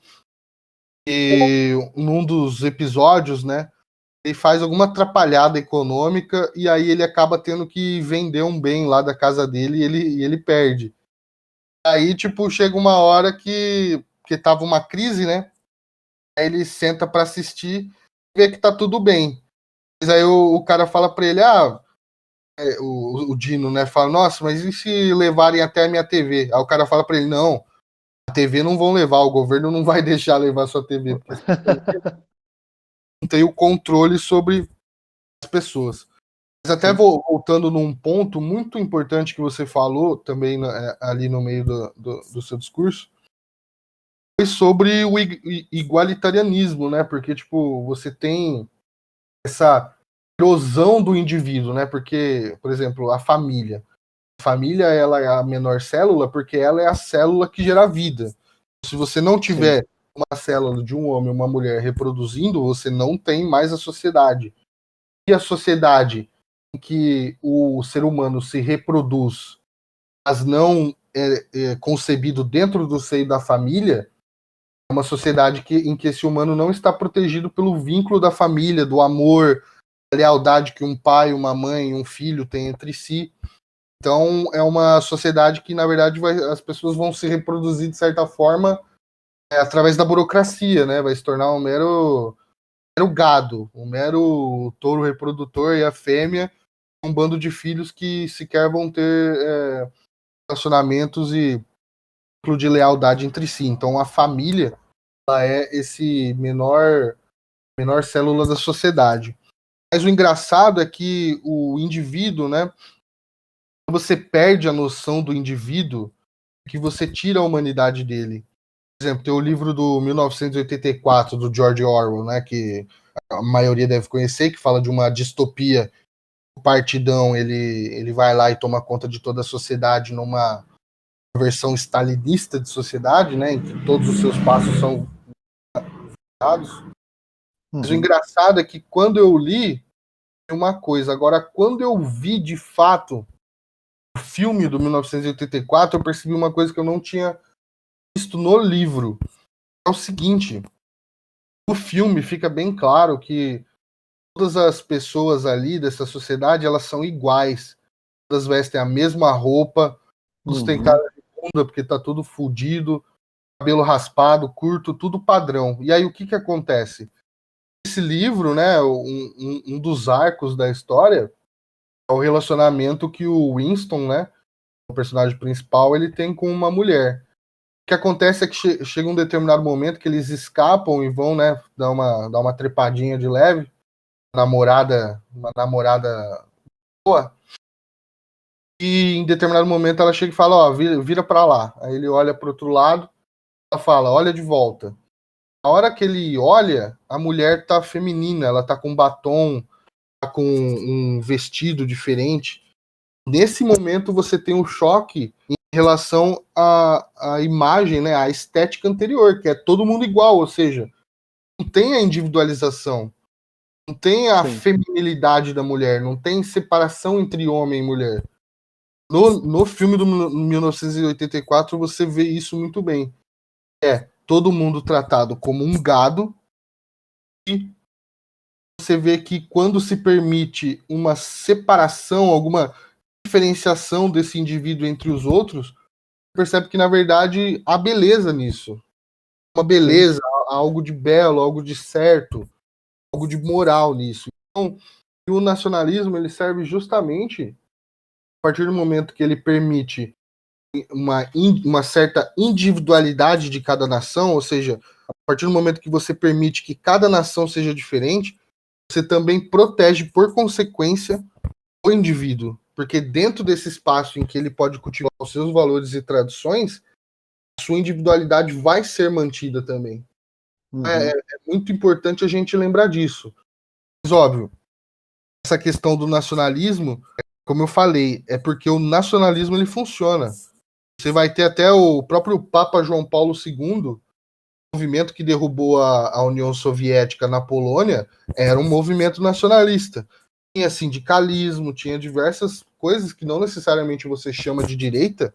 e num dos episódios, né, ele faz alguma atrapalhada econômica e aí ele acaba tendo que vender um bem lá da casa dele e ele perde. Aí, tipo, chega uma hora que tava uma crise, né? Aí ele senta para assistir e vê que tá tudo bem. Mas aí o cara fala pra ele, o Dino, né, fala, nossa, mas e se levarem até a minha TV? Aí o cara fala pra ele, não, A TV não vão levar, o governo não vai deixar levar a sua TV, porque não tem o controle sobre as pessoas. Mas até voltando num ponto muito importante que você falou também ali no meio do seu discurso, foi sobre o igualitarianismo, né? Porque, tipo, você tem essa erosão do indivíduo, né? Porque, por exemplo, a família. A família, ela é a menor célula porque ela é a célula que gera vida. Se você não tiver uma célula de um homem e uma mulher reproduzindo, você não tem mais a sociedade. E a sociedade em que o ser humano se reproduz, mas não é concebido dentro do seio da família, é uma sociedade em que esse humano não está protegido pelo vínculo da família, do amor, da lealdade que um pai, uma mãe, um filho têm entre si. Então, é uma sociedade que, na verdade, as pessoas vão se reproduzir, de certa forma, através da burocracia, né? Vai se tornar um mero gado, um mero touro reprodutor, e a fêmea um bando de filhos que sequer vão ter relacionamentos e ciclo de lealdade entre si. Então, a família, ela é esse menor célula da sociedade. Mas o engraçado é que o indivíduo, né? Você perde a noção do indivíduo, que você tira a humanidade dele. Por exemplo, tem o livro do 1984, do George Orwell, né, que a maioria deve conhecer, que fala de uma distopia. O partidão, ele vai lá e toma conta de toda a sociedade numa versão stalinista de sociedade, né, em que todos os seus passos são dados. Mas o engraçado é que quando eu li, uma coisa. Agora, quando eu vi de fato o filme do 1984, eu percebi uma coisa que eu não tinha visto no livro. É o seguinte, no filme fica bem claro que todas as pessoas ali dessa sociedade, elas são iguais. Todas vestem a mesma roupa, todos têm cara de bunda porque tá tudo fudido, cabelo raspado, curto, tudo padrão. E aí o que acontece? Esse livro, né, um dos arcos da história é o relacionamento que o Winston, né, o personagem principal, ele tem com uma mulher. O que acontece é que chega um determinado momento que eles escapam e vão, né, dar uma trepadinha de leve, uma namorada boa, e em determinado momento ela chega e fala, ó, vira pra lá. Aí ele olha pro outro lado, ela fala, olha de volta. A hora que ele olha, a mulher tá feminina, ela tá com batom, tá com um vestido diferente. Nesse momento você tem um choque em relação à imagem, né, à estética anterior, que é todo mundo igual, ou seja, não tem a individualização, não tem a feminilidade da mulher, não tem separação entre homem e mulher. No filme do 1984 você vê isso muito bem. É todo mundo tratado como um gado, e você vê que quando se permite uma separação, alguma diferenciação desse indivíduo entre os outros, percebe que na verdade há beleza nisso. Uma beleza, algo de belo, algo de certo, algo de moral nisso. Então, o nacionalismo ele serve justamente a partir do momento que ele permite uma certa individualidade de cada nação, ou seja, a partir do momento que você permite que cada nação seja diferente, você também protege, por consequência, o indivíduo. Porque dentro desse espaço em que ele pode cultivar os seus valores e tradições, a sua individualidade vai ser mantida também. É muito importante a gente lembrar disso. Mas, óbvio, essa questão do nacionalismo, como eu falei, é porque o nacionalismo ele funciona. Você vai ter até o próprio Papa João Paulo II, o movimento que derrubou a União Soviética na Polônia, era um movimento nacionalista. Tinha sindicalismo, tinha diversas coisas que não necessariamente você chama de direita,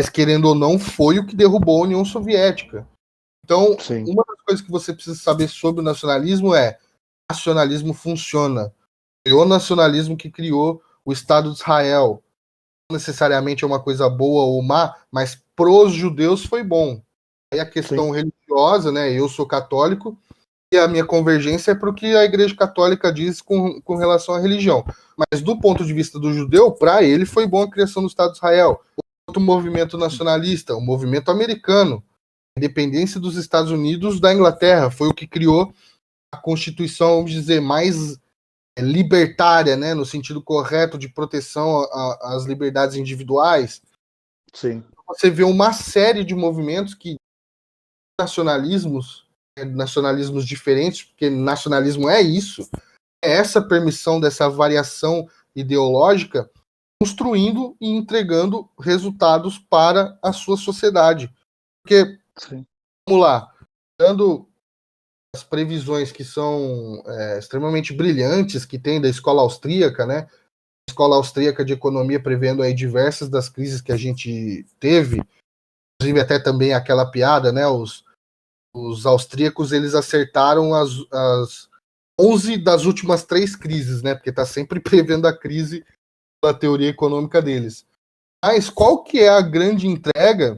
mas querendo ou não, foi o que derrubou a União Soviética. Então, uma das coisas que você precisa saber sobre o nacionalismo é: o nacionalismo funciona. Foi o nacionalismo que criou o Estado de Israel. Não necessariamente é uma coisa boa ou má, mas pros judeus foi bom. Aí a questão religiosa, né? Eu sou católico, e a minha convergência é para o que a Igreja Católica diz com relação à religião. Mas do ponto de vista do judeu, para ele foi bom a criação do Estado de Israel. Outro movimento nacionalista, o movimento americano, a independência dos Estados Unidos da Inglaterra, foi o que criou a Constituição, vamos dizer, mais libertária, né, no sentido correto de proteção às liberdades individuais. Sim. Você vê uma série de movimentos que nacionalismos diferentes, porque nacionalismo é isso, é essa permissão dessa variação ideológica, construindo e entregando resultados para a sua sociedade. Porque, Sim. vamos lá, dando as previsões que são extremamente brilhantes, que tem da escola austríaca, né? A escola austríaca de economia prevendo aí diversas das crises que a gente teve, inclusive até também aquela piada, né? Os austríacos, eles acertaram as 11 das últimas 3 crises, né? Porque está sempre prevendo a crise da teoria econômica deles. Mas qual que é a grande entrega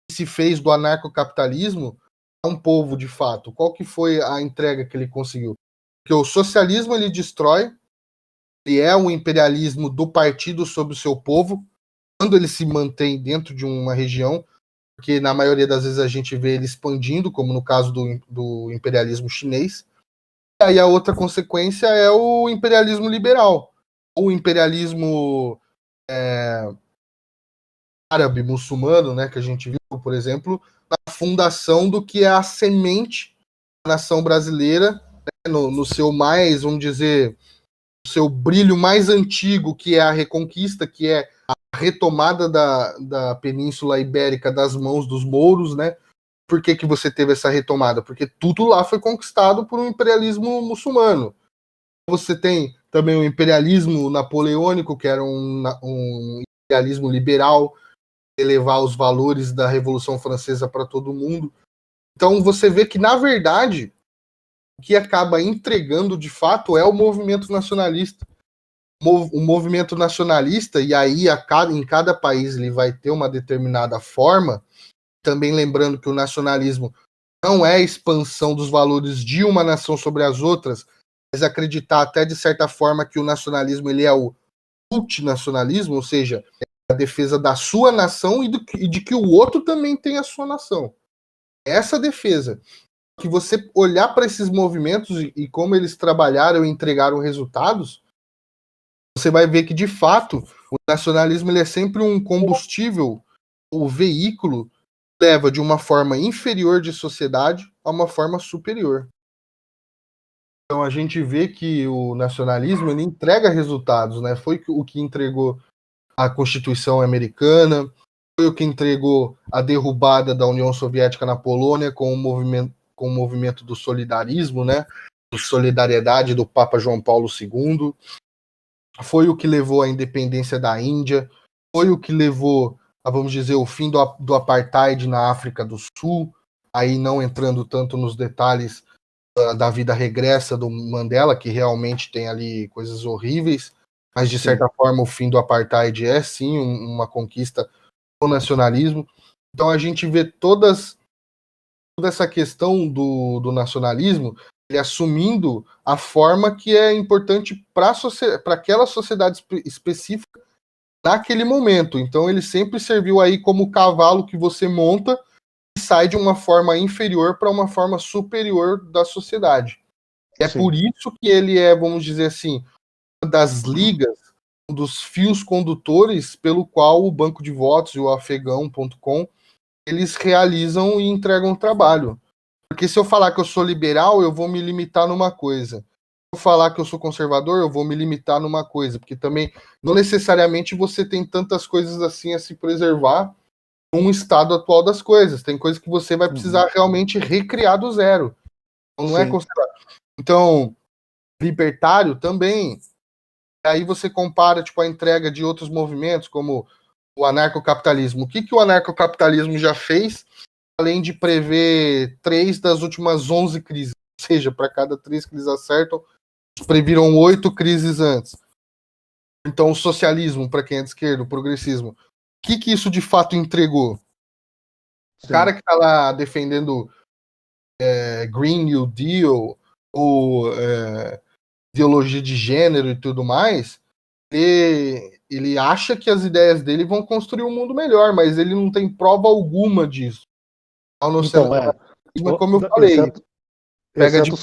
que se fez do anarcocapitalismo a um povo de fato? Qual que foi a entrega que ele conseguiu? Porque o socialismo ele destrói, ele é um imperialismo do partido sobre o seu povo, quando ele se mantém dentro de uma região, porque na maioria das vezes a gente vê ele expandindo, como no caso do imperialismo chinês. E aí a outra consequência é o imperialismo liberal, ou o imperialismo árabe muçulmano, né, que a gente viu, por exemplo, na fundação do que é a semente da nação brasileira, né, no seu mais, vamos dizer, o seu brilho mais antigo, que é a Reconquista, que é a retomada da Península Ibérica das mãos dos mouros, né? Por que você teve essa retomada? Porque tudo lá foi conquistado por um imperialismo muçulmano. Você tem também o imperialismo napoleônico, que era um imperialismo liberal, elevar os valores da Revolução Francesa para todo mundo. Então você vê que, na verdade, o que acaba entregando de fato é o movimento nacionalista. O movimento nacionalista, e aí em cada país ele vai ter uma determinada forma, também lembrando que o nacionalismo não é a expansão dos valores de uma nação sobre as outras, mas acreditar até de certa forma que o nacionalismo ele é o multinacionalismo, ou seja, é a defesa da sua nação e de que o outro também tem a sua nação. Essa defesa, que você olhar para esses movimentos e como eles trabalharam e entregaram resultados, você vai ver que, de fato, o nacionalismo ele é sempre um combustível, o veículo que leva de uma forma inferior de sociedade a uma forma superior. Então a gente vê que o nacionalismo ele entrega resultados, né? Foi o que entregou a Constituição Americana, foi o que entregou a derrubada da União Soviética na Polônia com o movimento do solidarismo, né? Do solidariedade do Papa João Paulo II. Foi o que levou à independência da Índia, foi o que levou, vamos dizer, o fim do apartheid na África do Sul, aí não entrando tanto nos detalhes da vida regressa do Mandela, que realmente tem ali coisas horríveis, mas de certa forma o fim do apartheid é sim uma conquista do nacionalismo. Então a gente vê toda essa questão do nacionalismo ele assumindo a forma que é importante para aquela sociedade específica naquele momento. Então ele sempre serviu aí como o cavalo que você monta e sai de uma forma inferior para uma forma superior da sociedade. É Sim. por isso que ele é, vamos dizer assim, uma das ligas, um dos fios condutores pelo qual o banco de votos e o afegão.com eles realizam e entregam trabalho. Porque se eu falar que eu sou liberal, eu vou me limitar numa coisa. Se eu falar que eu sou conservador, eu vou me limitar numa coisa. Porque também, não necessariamente você tem tantas coisas assim a se preservar num estado atual das coisas. Tem coisas que você vai precisar realmente recriar do zero. Então, não é considerado. Então, libertário também. Aí você compara tipo, a entrega de outros movimentos, como o anarcocapitalismo. O que o anarcocapitalismo já fez além de prever 3 das últimas 11 crises. Ou seja, para cada 3 que eles acertam, previram 8 crises antes. Então, o socialismo, para quem é de esquerda, o progressismo, o que isso de fato entregou? O cara que está lá defendendo Green New Deal ou ideologia de gênero e tudo mais, ele ele acha que as ideias dele vão construir um mundo melhor, mas ele não tem prova alguma disso. Ao não ser, Então, como eu falei, pega exceto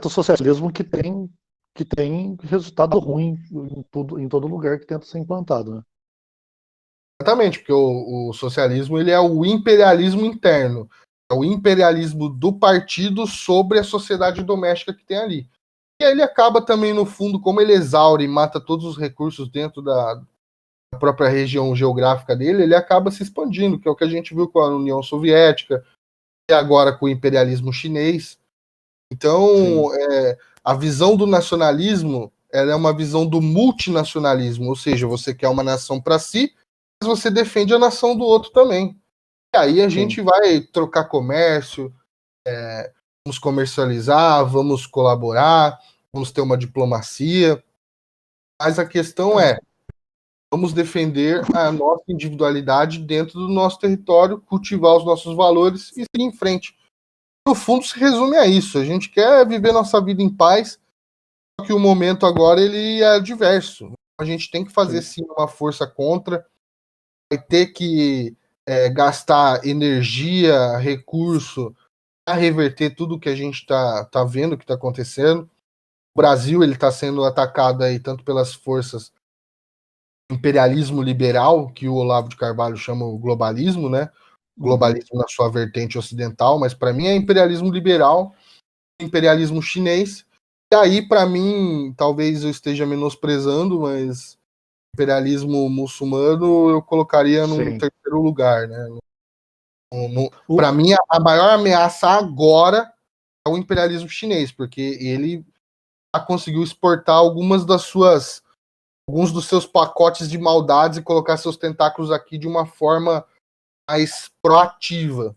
o socialismo que tem resultado ruim em todo lugar que tenta ser implantado, né? Exatamente, porque o socialismo ele é o imperialismo interno, é o imperialismo do partido sobre a sociedade doméstica que tem ali. E aí ele acaba também, no fundo, como ele exaure e mata todos os recursos dentro da própria região geográfica dele, ele acaba se expandindo, que é o que a gente viu com a União Soviética e agora com o imperialismo chinês. Então, a visão do nacionalismo ela é uma visão do multinacionalismo, ou seja, você quer uma nação para si, mas você defende a nação do outro também. E aí a gente vai trocar comércio, vamos comercializar, vamos colaborar, vamos ter uma diplomacia. Mas a questão é, vamos defender a nossa individualidade dentro do nosso território, cultivar os nossos valores e seguir em frente. No fundo, se resume a isso. A gente quer viver nossa vida em paz, só que o momento agora ele é diverso. A gente tem que fazer sim uma força contra, vai ter que gastar energia, recurso para reverter tudo que a gente tá vendo que está acontecendo. O Brasil ele está sendo atacado aí tanto pelas forças do imperialismo liberal, que o Olavo de Carvalho chama o globalismo, né? Globalismo na sua vertente ocidental, mas para mim é imperialismo liberal, imperialismo chinês. E aí, para mim, talvez eu esteja menosprezando, mas imperialismo muçulmano eu colocaria num terceiro lugar, né? Para mim, a maior ameaça agora é o imperialismo chinês, porque ele conseguiu exportar alguns dos seus pacotes de maldades e colocar seus tentáculos aqui de uma forma mais proativa.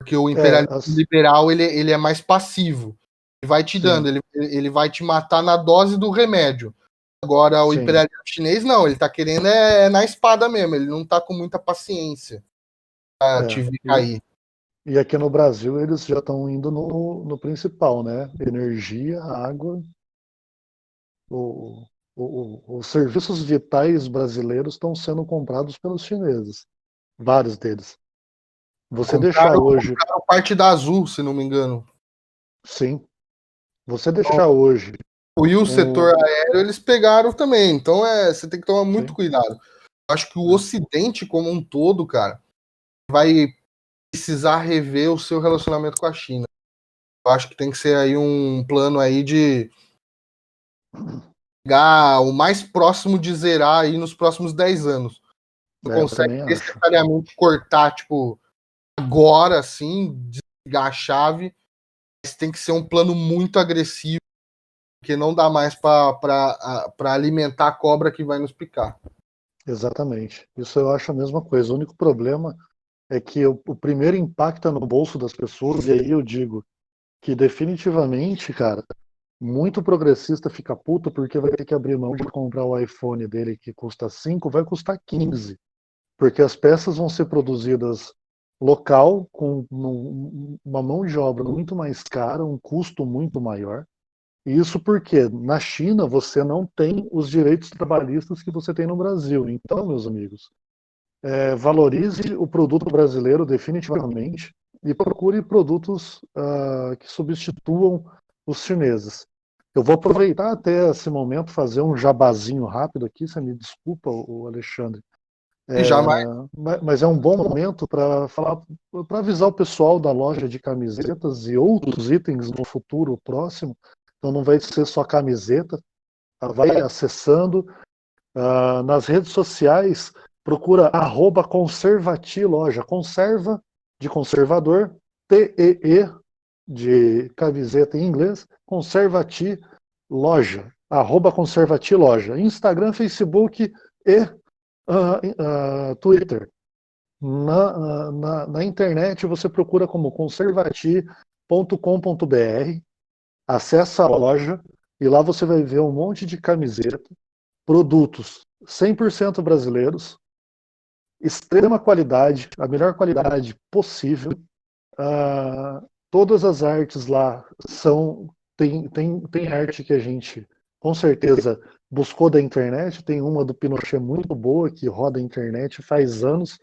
Porque o imperialismo liberal ele é mais passivo. Ele vai te dando, ele vai te matar na dose do remédio. Agora, o imperialismo chinês, não, ele tá querendo na espada mesmo, ele não tá com muita paciência pra te ver cair. E aqui no Brasil eles já estão indo no principal, né? Energia, água. Os serviços vitais brasileiros estão sendo comprados pelos chineses. Vários deles. Você deixar hoje. Parte da Azul, se não me engano. Sim. Você deixar hoje. E o setor aéreo eles pegaram também. Então você tem que tomar muito cuidado. Eu acho que o Ocidente como um todo, cara, vai precisar rever o seu relacionamento com a China. Eu acho que tem que ser aí um plano aí de chegar o mais próximo de zerar aí nos próximos 10 anos. Não consegue necessariamente cortar, tipo, agora, assim, desligar a chave, mas tem que ser um plano muito agressivo, porque não dá mais para alimentar a cobra que vai nos picar. Exatamente. Isso eu acho a mesma coisa. O único problema é que o primeiro impacta no bolso das pessoas, e aí eu digo que definitivamente, cara, muito progressista fica puto porque vai ter que abrir mão de comprar o iPhone dele que custa 5, vai custar 15. Porque as peças vão ser produzidas local, com uma mão de obra muito mais cara, um custo muito maior. E isso porque na China você não tem os direitos trabalhistas que você tem no Brasil. Então, meus amigos, valorize o produto brasileiro definitivamente e procure produtos que substituam os chineses. Eu vou aproveitar até esse momento fazer um jabazinho rápido aqui, você me desculpa, o Alexandre. Mas é um bom momento para falar, para avisar o pessoal da loja de camisetas e outros itens no futuro próximo. Então não vai ser só camiseta, vai acessando nas redes sociais, procura @conservatiloja, conserva de conservador, TEE de camiseta em inglês, conservati loja, @conservati loja, Instagram, Facebook e Twitter. Na internet você procura como conservati.com.br, acessa a loja e lá você vai ver um monte de camiseta, produtos 100% brasileiros, extrema qualidade, a melhor qualidade possível. Todas as artes lá tem arte que a gente com certeza buscou da internet, tem uma do Pinochet muito boa, que roda a internet faz anos,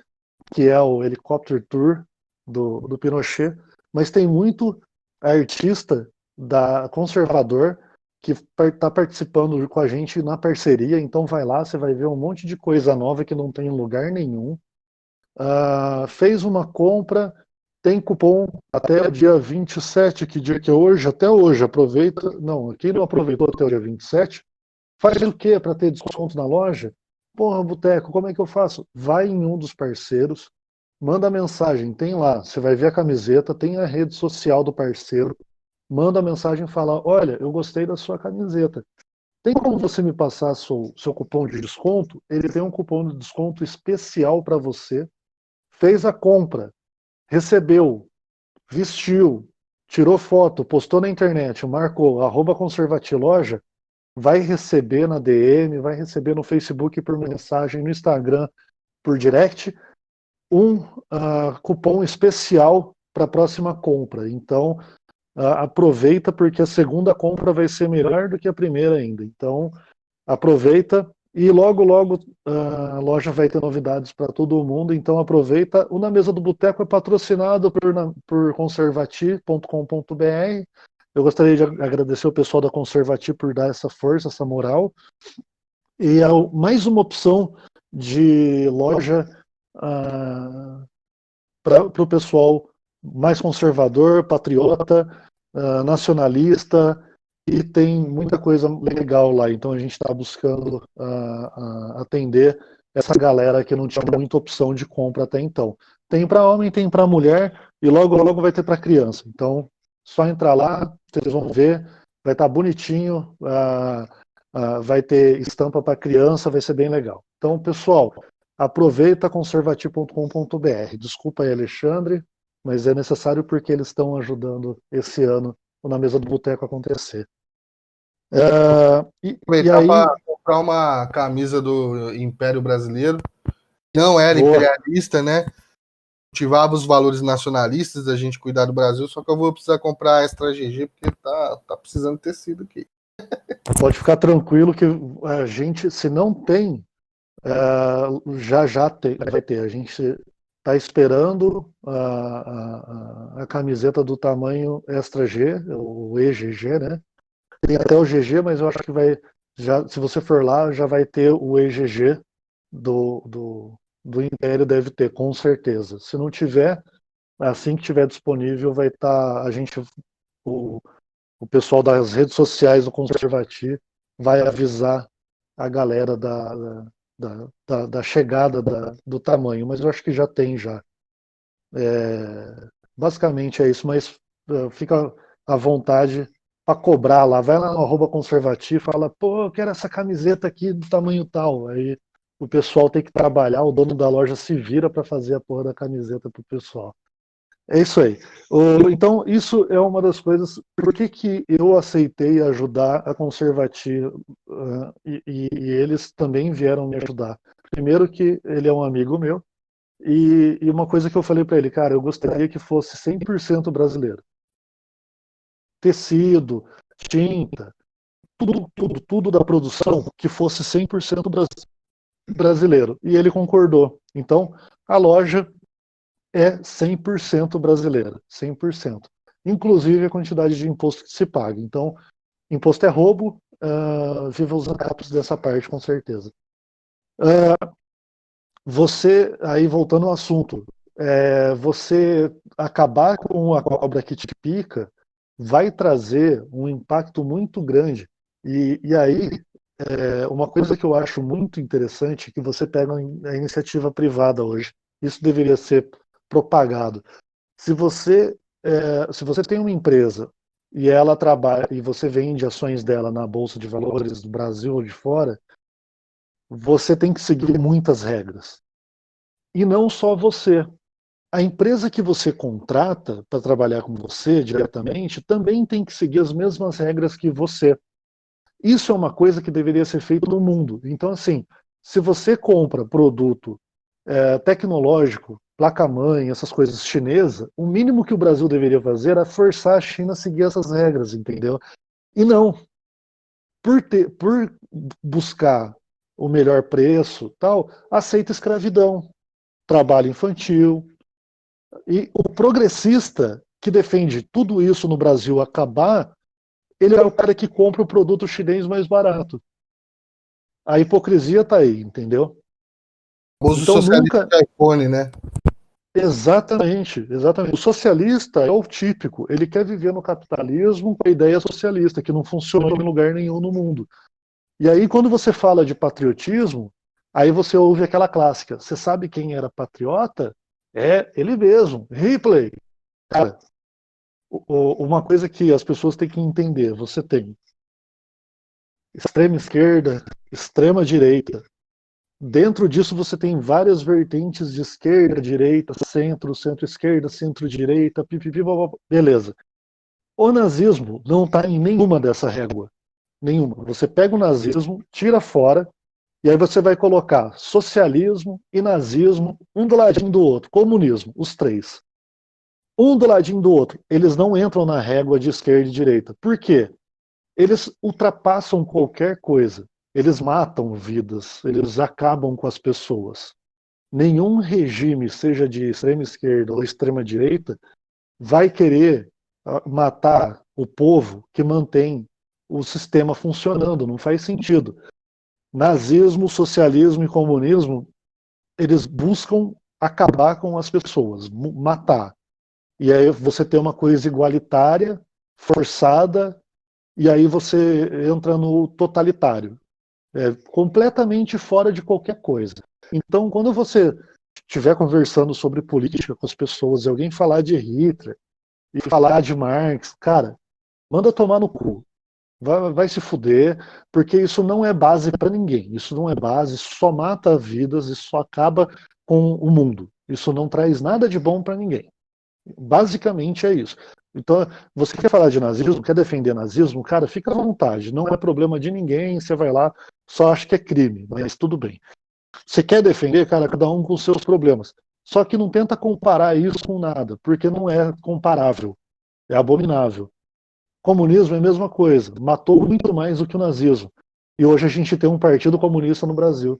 que é o Helicóptero Tour do Pinochet, mas tem muito artista conservador que está participando com a gente na parceria, então vai lá, você vai ver um monte de coisa nova que não tem em lugar nenhum. Fez uma compra, tem cupom até o dia 27, que dia que é hoje? Até hoje, aproveita. Não, quem não aproveitou até o dia 27, faz o quê para ter desconto na loja? Porra, Boteco, como é que eu faço? Vai em um dos parceiros, manda mensagem, tem lá, você vai ver a camiseta, tem a rede social do parceiro, manda mensagem e fala, olha, eu gostei da sua camiseta. Tem como você me passar seu cupom de desconto? Ele tem um cupom de desconto especial para você. Fez a compra, recebeu, vestiu, tirou foto, postou na internet, marcou @conservatiloja, vai receber na DM, vai receber no Facebook por mensagem, no Instagram por direct, um cupom especial para a próxima compra. Então, aproveita, porque a segunda compra vai ser melhor do que a primeira ainda. Então, aproveita e logo, logo a loja vai ter novidades para todo mundo. Então, aproveita. O Na Mesa do Boteco é patrocinado por conservati.com.br. Eu gostaria de agradecer o pessoal da Conservati por dar essa força, essa moral. E é mais uma opção de loja para o pessoal mais conservador, patriota, nacionalista, e tem muita coisa legal lá. Então a gente está buscando atender essa galera que não tinha muita opção de compra até então. Tem para homem, tem para mulher, e logo logo vai ter para criança. Então, só entrar lá, vocês vão ver, vai estar bonitinho, vai ter estampa para criança, vai ser bem legal. Então, pessoal, aproveita conservati.com.br. Desculpa aí, Alexandre, mas é necessário porque eles estão ajudando esse ano Na Mesa do Boteco acontecer. Aproveitar para comprar uma camisa do Império Brasileiro. Não era imperialista, né? Cultivava os valores nacionalistas da gente cuidar do Brasil, só que eu vou precisar comprar extra GG porque tá precisando de tecido aqui. Pode ficar tranquilo que a gente, se não tem, já vai ter. A gente está esperando a camiseta do tamanho extra G, o EGG, né? Tem até o GG, mas eu acho que se você for lá, já vai ter o EGG do Império, deve ter, com certeza. Se não tiver, assim que tiver disponível, vai estar, o pessoal das redes sociais do Conservati vai avisar a galera da chegada do tamanho, mas eu acho que já tem já. Basicamente é isso, mas fica à vontade para cobrar lá. Vai lá no @conservati e fala, pô, eu quero essa camiseta aqui do tamanho tal. Aí o pessoal tem que trabalhar, o dono da loja se vira para fazer a porra da camiseta pro pessoal. É isso aí. Então, isso é uma das coisas. Por que eu aceitei ajudar a Conservati e eles também vieram me ajudar? Primeiro que ele é um amigo meu, e uma coisa que eu falei para ele, cara, eu gostaria que fosse 100% brasileiro. Tecido, tinta, tudo da produção que fosse 100% brasileiro. E ele concordou. Então, a loja é 100% brasileira, 100%. Inclusive a quantidade de imposto que se paga. Então, imposto é roubo, viva os ANAPs dessa parte, com certeza. Você, aí voltando ao assunto, você acabar com a cobra que te pica vai trazer um impacto muito grande. E aí, uma coisa que eu acho muito interessante é que você pega a iniciativa privada hoje. Isso deveria ser propagado. Se você tem uma empresa e ela trabalha e você vende ações dela na Bolsa de Valores do Brasil ou de fora, você tem que seguir muitas regras. E não só você. A empresa que você contrata para trabalhar com você diretamente também tem que seguir as mesmas regras que você. Isso é uma coisa que deveria ser feito no mundo. Então, assim, se você compra produto tecnológico, placa-mãe, essas coisas chinesas, o mínimo que o Brasil deveria fazer é forçar a China a seguir essas regras, entendeu? E não. por buscar o melhor preço, tal, aceita escravidão, trabalho infantil. E o progressista que defende tudo isso no Brasil acabar, ele é o cara que compra o produto chinês mais barato. A hipocrisia está aí, entendeu? O Então socialista nunca. de iPhone, né? Exatamente, exatamente. O socialista é o típico, ele quer viver no capitalismo com a ideia socialista, que não funciona em lugar nenhum no mundo. E aí, quando você fala de patriotismo, aí você ouve aquela clássica. Você sabe quem era patriota? É ele mesmo, Ripley. Cara, uma coisa que as pessoas têm que entender: você tem extrema esquerda, extrema direita. Dentro disso você tem várias vertentes de esquerda, direita, centro, centro-esquerda, centro-direita, pipipi, beleza. O nazismo não está em nenhuma dessa régua. Nenhuma. Você pega o nazismo, tira fora, e aí você vai colocar socialismo e nazismo, um do ladinho do outro, comunismo, os três. Um do ladinho do outro. Eles não entram na régua de esquerda e direita. Por quê? Eles ultrapassam qualquer coisa. Eles matam vidas, eles acabam com as pessoas. Nenhum regime, seja de extrema esquerda ou extrema direita, vai querer matar o povo que mantém o sistema funcionando. Não faz sentido. Nazismo, socialismo e comunismo, eles buscam acabar com as pessoas, matar. E aí você tem uma coisa igualitária, forçada, e aí você entra no totalitário. É completamente fora de qualquer coisa. Então, quando você estiver conversando sobre política com as pessoas e alguém falar de Hitler e falar de Marx, cara, manda tomar no cu. Vai se fuder, porque isso não é base para ninguém. Isso não é base, isso só mata vidas, isso só acaba com o mundo. Isso não traz nada de bom para ninguém. Basicamente é isso. Então, você quer falar de nazismo, quer defender nazismo, cara, fica à vontade. Não é problema de ninguém, você vai lá, só acha que é crime, mas tudo bem. Você quer defender, cara, cada um com os seus problemas. Só que não tenta comparar isso com nada, porque não é comparável. É abominável. Comunismo é a mesma coisa, matou muito mais do que o nazismo. E hoje a gente tem um partido comunista no Brasil.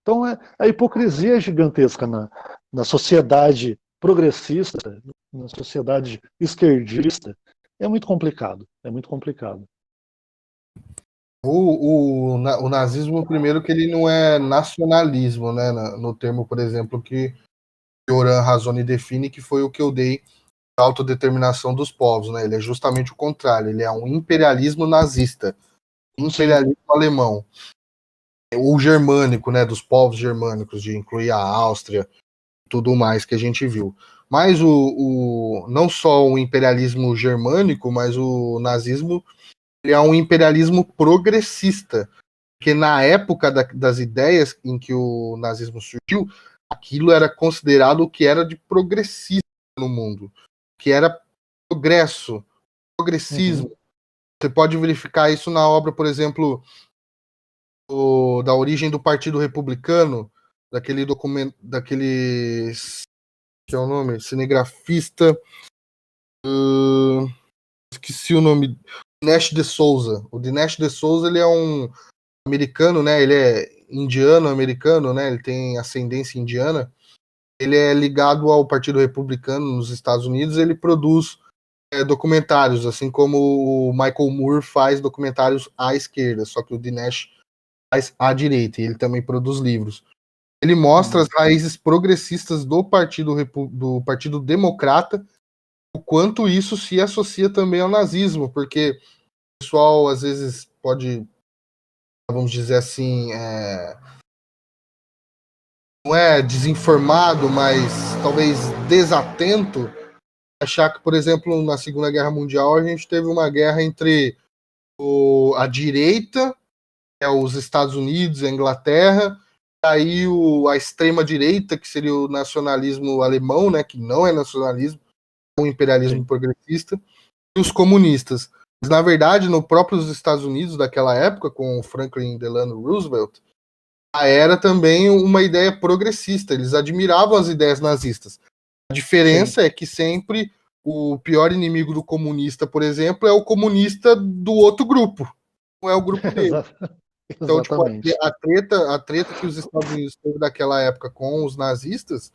Então a hipocrisia é gigantesca na sociedade progressista, na sociedade esquerdista. É muito complicado, é muito complicado. O nazismo, primeiro, que ele não é nacionalismo, né? No termo, por exemplo, que Yoram Razoni define, que foi o que eu dei, a autodeterminação dos povos, né? Ele é justamente o contrário, ele é um imperialismo nazista, imperialismo alemão, ou germânico, né? Dos povos germânicos, de incluir a Áustria, tudo mais que a gente viu. Mas não só o imperialismo germânico, mas o nazismo, ele é um imperialismo progressista, porque na época das ideias em que o nazismo surgiu, aquilo era considerado o que era de progressista no mundo, que era progresso, progressismo. Você pode verificar isso na obra, por exemplo, da origem do Partido Republicano, daquele documento, daqueles, que é o nome, cinegrafista, esqueci o nome, Dinesh de Souza. O Dinesh de Souza, ele é um americano, né? Ele é indiano-americano, né? Ele tem ascendência indiana. Ele é ligado ao Partido Republicano nos Estados Unidos. Ele produz documentários, assim como o Michael Moore faz documentários à esquerda, só que o Dinesh faz à direita. E ele também produz livros. Ele mostra as raízes progressistas do Partido Democrata, o quanto isso se associa também ao nazismo, porque o pessoal às vezes pode, vamos dizer assim, não é desinformado, mas talvez desatento, achar que, por exemplo, na Segunda Guerra Mundial a gente teve uma guerra entre a direita, os Estados Unidos, a Inglaterra, aí a extrema direita, que seria o nacionalismo alemão, né, que não é nacionalismo, é um imperialismo progressista, e os comunistas. Mas, na verdade, no próprios Estados Unidos daquela época, com Franklin Delano Roosevelt, era também uma ideia progressista. Eles admiravam as ideias nazistas. A diferença é que sempre o pior inimigo do comunista, por exemplo, é o comunista do outro grupo. não é o grupo dele. Então, tipo, Exatamente. a treta que os Estados Unidos teve naquela época com os nazistas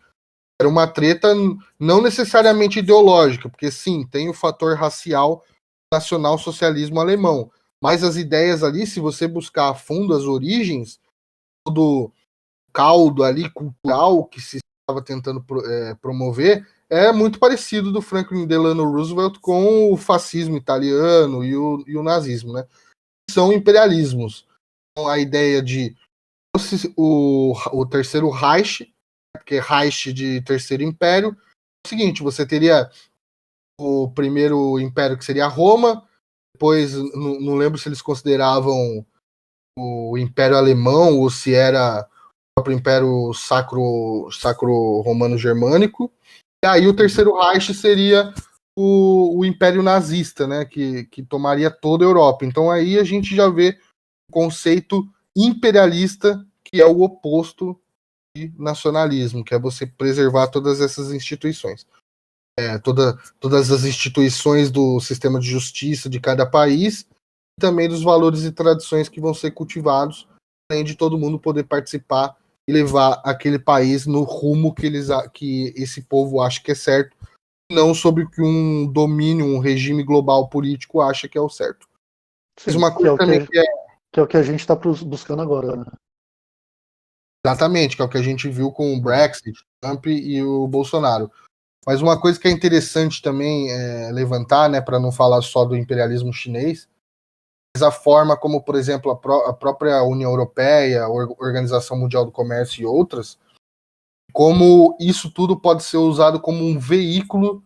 era uma treta não necessariamente ideológica, porque sim, tem o fator racial nacional-socialismo alemão, mas as ideias ali, se você buscar a fundo as origens do caldo ali cultural que se estava tentando promover, é muito parecido do Franklin Delano Roosevelt com o fascismo italiano e o nazismo, né? São imperialismos. Então, a ideia de o terceiro Reich, porque Reich de terceiro império, é o seguinte, você teria o primeiro império que seria Roma, depois não lembro se eles consideravam o Império Alemão ou se era o próprio Império Sacro Romano Germânico, e aí o terceiro Reich seria o Império Nazista, né, que tomaria toda a Europa. Então aí a gente já vê o conceito imperialista, que é o oposto de nacionalismo, que é você preservar todas essas instituições. Todas as instituições do sistema de justiça de cada país, e também dos valores e tradições que vão ser cultivados, além de todo mundo poder participar e levar aquele país no rumo que esse povo acha que é certo, não sobre o que um domínio, um regime global político acha que é o certo. Mas Sim, uma coisa também que é o que a gente está buscando agora, né? exatamente, que é o que a gente viu com o Brexit, Trump e o Bolsonaro. Mas uma coisa que é interessante também levantar, né, para não falar só do imperialismo chinês, mas a forma como, por exemplo, a própria União Europeia, a Organização Mundial do Comércio e outras, como isso tudo pode ser usado como um veículo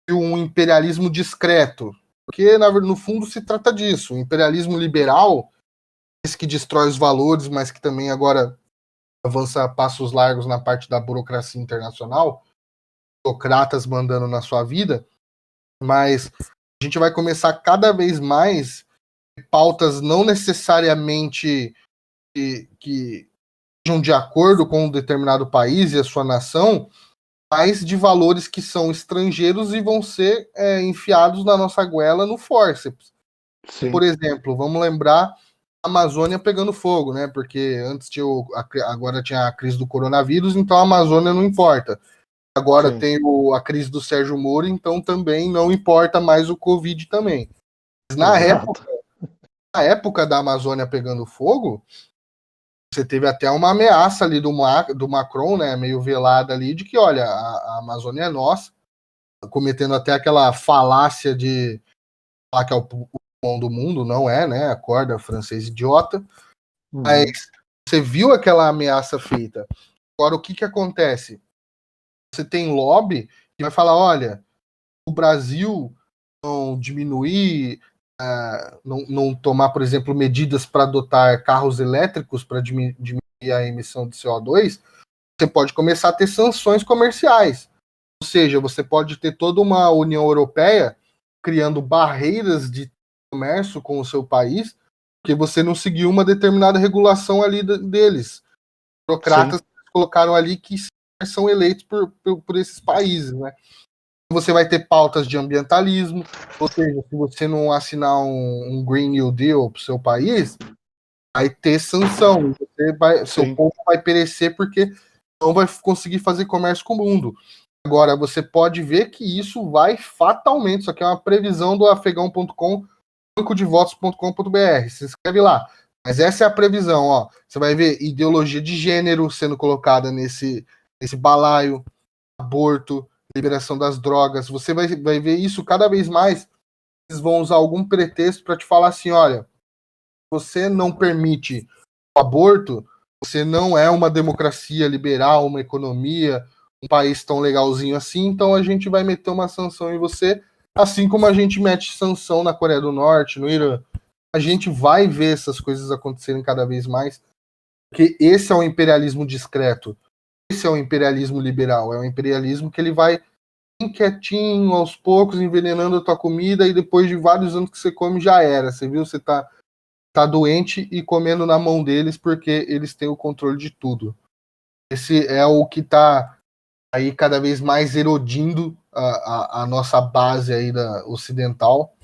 de um imperialismo discreto. Porque, no fundo, se trata disso. O imperialismo liberal, esse que destrói os valores, mas que também agora avança a passos largos na parte da burocracia internacional, burocratas mandando na sua vida, mas a gente vai começar cada vez mais pautas não necessariamente que sejam de acordo com um determinado país e a sua nação, mas de valores que são estrangeiros e vão ser enfiados na nossa goela no forceps. Sim. Por exemplo, vamos lembrar a Amazônia pegando fogo, né? Porque antes agora tinha a crise do coronavírus, então a Amazônia não importa. Agora Sim. tem a crise do Sérgio Moro, então também não importa mais o Covid também. Mas Exato. na época da Amazônia pegando fogo, você teve até uma ameaça ali do Macron, né, meio velada ali, de que, olha, a Amazônia é nossa, cometendo até aquela falácia de falar que é o pulmão do mundo, não é, né, acorda, francês idiota, mas Uhum. você viu aquela ameaça feita. Agora, o que acontece? Você tem lobby que vai falar, olha, o Brasil não diminuir, não tomar, por exemplo, medidas para adotar carros elétricos para diminuir a emissão de CO2, você pode começar a ter sanções comerciais. Ou seja, você pode ter toda uma União Europeia criando barreiras de comércio com o seu país, porque você não seguiu uma determinada regulação ali deles. Burocratas Sim. colocaram ali que são eleitos por esses países, né? Você vai ter pautas de ambientalismo, ou seja, se você não assinar um Green New Deal para o seu país, vai ter sanção, seu Sim. povo vai perecer porque não vai conseguir fazer comércio com o mundo. Agora, você pode ver que isso vai fatalmente, isso aqui é uma previsão do afegão.com, bancodevotos.com.br, se inscreve lá. Mas essa é a previsão, ó. Você vai ver ideologia de gênero sendo colocada nesse balaio, aborto, liberação das drogas. Você vai ver isso cada vez mais. Eles vão usar algum pretexto para te falar assim: olha, você não permite o aborto, você não é uma democracia liberal, uma economia, um país tão legalzinho assim, então a gente vai meter uma sanção em você, assim como a gente mete sanção na Coreia do Norte, no Irã. A gente vai ver essas coisas acontecerem cada vez mais, porque esse é o imperialismo discreto. Esse é o imperialismo liberal, é o imperialismo que ele vai quietinho, aos poucos, envenenando a tua comida, e depois de vários anos que você come, já era. Você viu? Você tá doente e comendo na mão deles porque eles têm o controle de tudo. Esse é o que tá aí cada vez mais erodindo a nossa base aí ocidental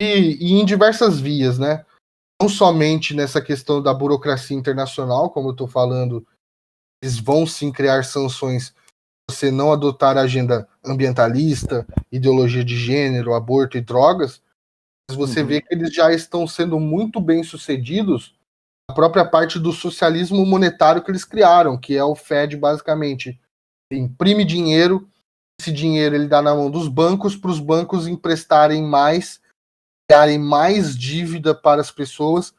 e em diversas vias, né? não somente nessa questão da burocracia internacional, como eu estou falando, eles vão sim criar sanções se você não adotar a agenda ambientalista, ideologia de gênero, aborto e drogas, mas você vê que eles já estão sendo muito bem sucedidos na própria parte do socialismo monetário que eles criaram, que é o Fed, basicamente. Imprime dinheiro, esse dinheiro ele dá na mão dos bancos para os bancos emprestarem mais, darem mais dívida para as pessoas,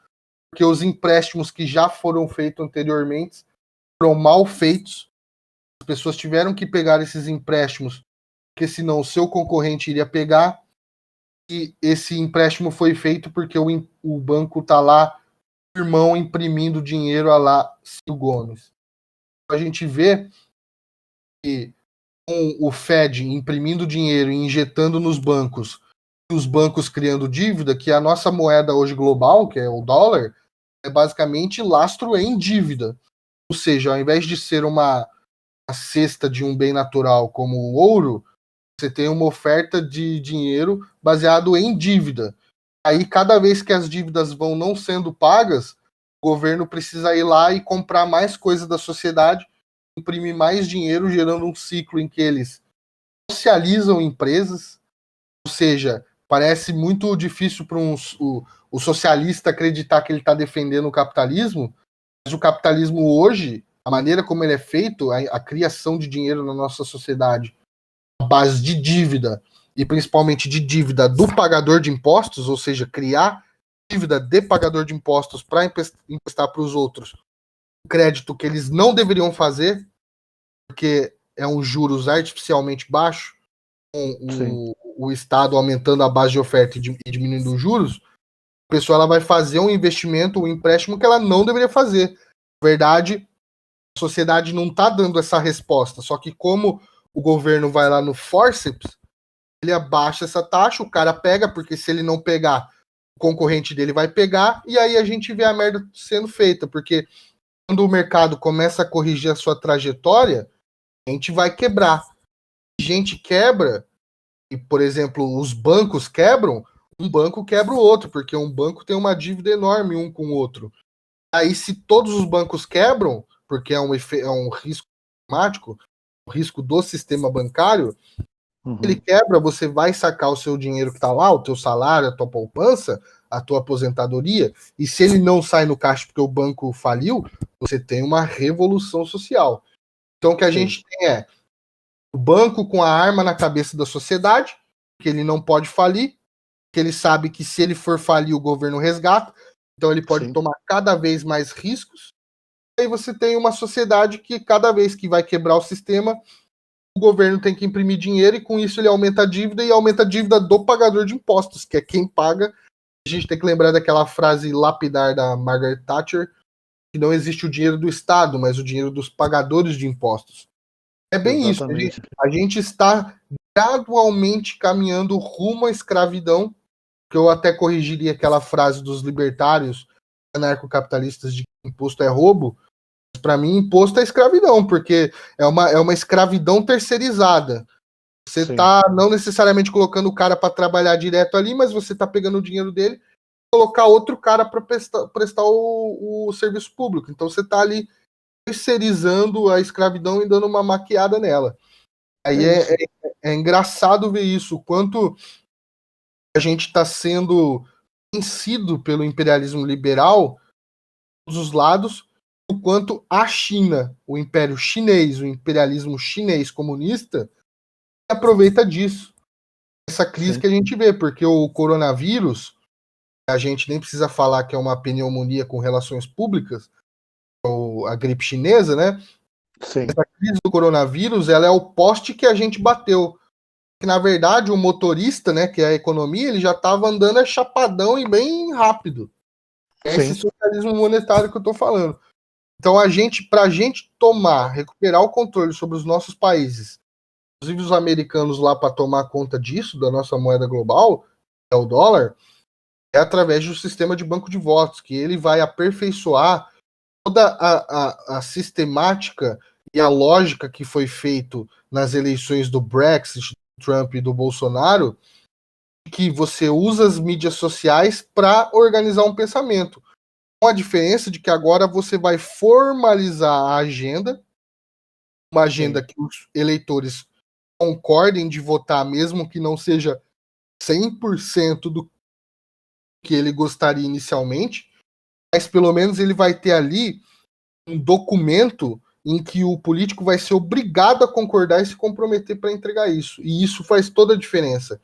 porque os empréstimos que já foram feitos anteriormente foram mal feitos. As pessoas tiveram que pegar esses empréstimos, porque senão o seu concorrente iria pegar, e esse empréstimo foi feito porque o banco está lá, irmão, imprimindo dinheiro a lá Ciro Gomes. A gente vê que com o Fed imprimindo dinheiro e injetando nos bancos, e os bancos criando dívida, que a nossa moeda hoje global, que é o dólar, é basicamente lastro em dívida. Ou seja, ao invés de ser uma cesta de um bem natural como o ouro, você tem uma oferta de dinheiro baseado em dívida. Aí, cada vez que as dívidas vão não sendo pagas, o governo precisa ir lá e comprar mais coisas da sociedade, imprimir mais dinheiro, gerando um ciclo em que eles socializam empresas. Ou seja, parece muito difícil para o socialista acreditar que ele está defendendo o capitalismo, mas o capitalismo hoje, a maneira como ele é feito, a criação de dinheiro na nossa sociedade, a base de dívida, e principalmente de dívida do pagador de impostos, ou seja, criar dívida de pagador de impostos para emprestar para os outros um crédito que eles não deveriam fazer, porque é um juros artificialmente baixo, com o Estado aumentando a base de oferta e diminuindo os juros, a pessoa ela vai fazer um investimento, um empréstimo que ela não deveria fazer. Na verdade, a sociedade não está dando essa resposta, só que como o governo vai lá no forceps, ele abaixa essa taxa, o cara pega, porque se ele não pegar, o concorrente dele vai pegar, e aí a gente vê a merda sendo feita, porque quando o mercado começa a corrigir a sua trajetória, a gente vai quebrar. A gente quebra, e, por exemplo, os bancos quebram, um banco quebra o outro, porque um banco tem uma dívida enorme um com o outro. Aí, se todos os bancos quebram, porque é um risco climático, o risco do sistema bancário, ele quebra, você vai sacar o seu dinheiro que está lá, o teu salário, a tua poupança, a tua aposentadoria, e se ele não sai no caixa porque o banco faliu, você tem uma revolução social. Então, o que a gente tem é o banco com a arma na cabeça da sociedade, que ele não pode falir, que ele sabe que se ele for falir, o governo resgata, então ele pode tomar cada vez mais riscos. Aí você tem uma sociedade que cada vez que vai quebrar o sistema, o governo tem que imprimir dinheiro e com isso ele aumenta a dívida e aumenta a dívida do pagador de impostos, que é quem paga. A gente tem que lembrar daquela frase lapidar da Margaret Thatcher, que não existe o dinheiro do Estado, mas o dinheiro dos pagadores de impostos. É bem Exatamente. isso. A gente está gradualmente caminhando rumo à escravidão, que eu até corrigiria aquela frase dos libertários anarcocapitalistas de que imposto é roubo. Para mim, imposto é escravidão, porque é uma escravidão terceirizada. Você está não necessariamente colocando o cara para trabalhar direto ali, mas você está pegando o dinheiro dele e colocar outro cara para prestar o serviço público. Então você está ali terceirizando a escravidão e dando uma maquiada nela. Aí é engraçado ver isso, o quanto a gente está sendo vencido pelo imperialismo liberal, dos lados, o quanto a China, o império chinês, o imperialismo chinês comunista, aproveita disso. Essa crise que a gente vê, porque o coronavírus, a gente nem precisa falar que é uma pneumonia com relações públicas, ou a gripe chinesa, né? Sim. Essa crise do coronavírus, ela é o poste que a gente bateu. Que na verdade o motorista, né, que é a economia, ele já estava andando chapadão e bem rápido. É esse socialismo monetário que eu estou falando. Então para a gente recuperar o controle sobre os nossos países, inclusive os americanos lá para tomar conta disso, da nossa moeda global, é o dólar, é através do sistema de banco de votos, que ele vai aperfeiçoar toda a sistemática e a lógica que foi feito nas eleições do Brexit, do Trump e do Bolsonaro, que você usa as mídias sociais para organizar um pensamento. Com a diferença de que agora você vai formalizar a agenda, uma agenda que os eleitores concordem de votar, mesmo que não seja 100% do que ele gostaria inicialmente, mas pelo menos ele vai ter ali um documento em que o político vai ser obrigado a concordar e se comprometer para entregar isso. E isso faz toda a diferença.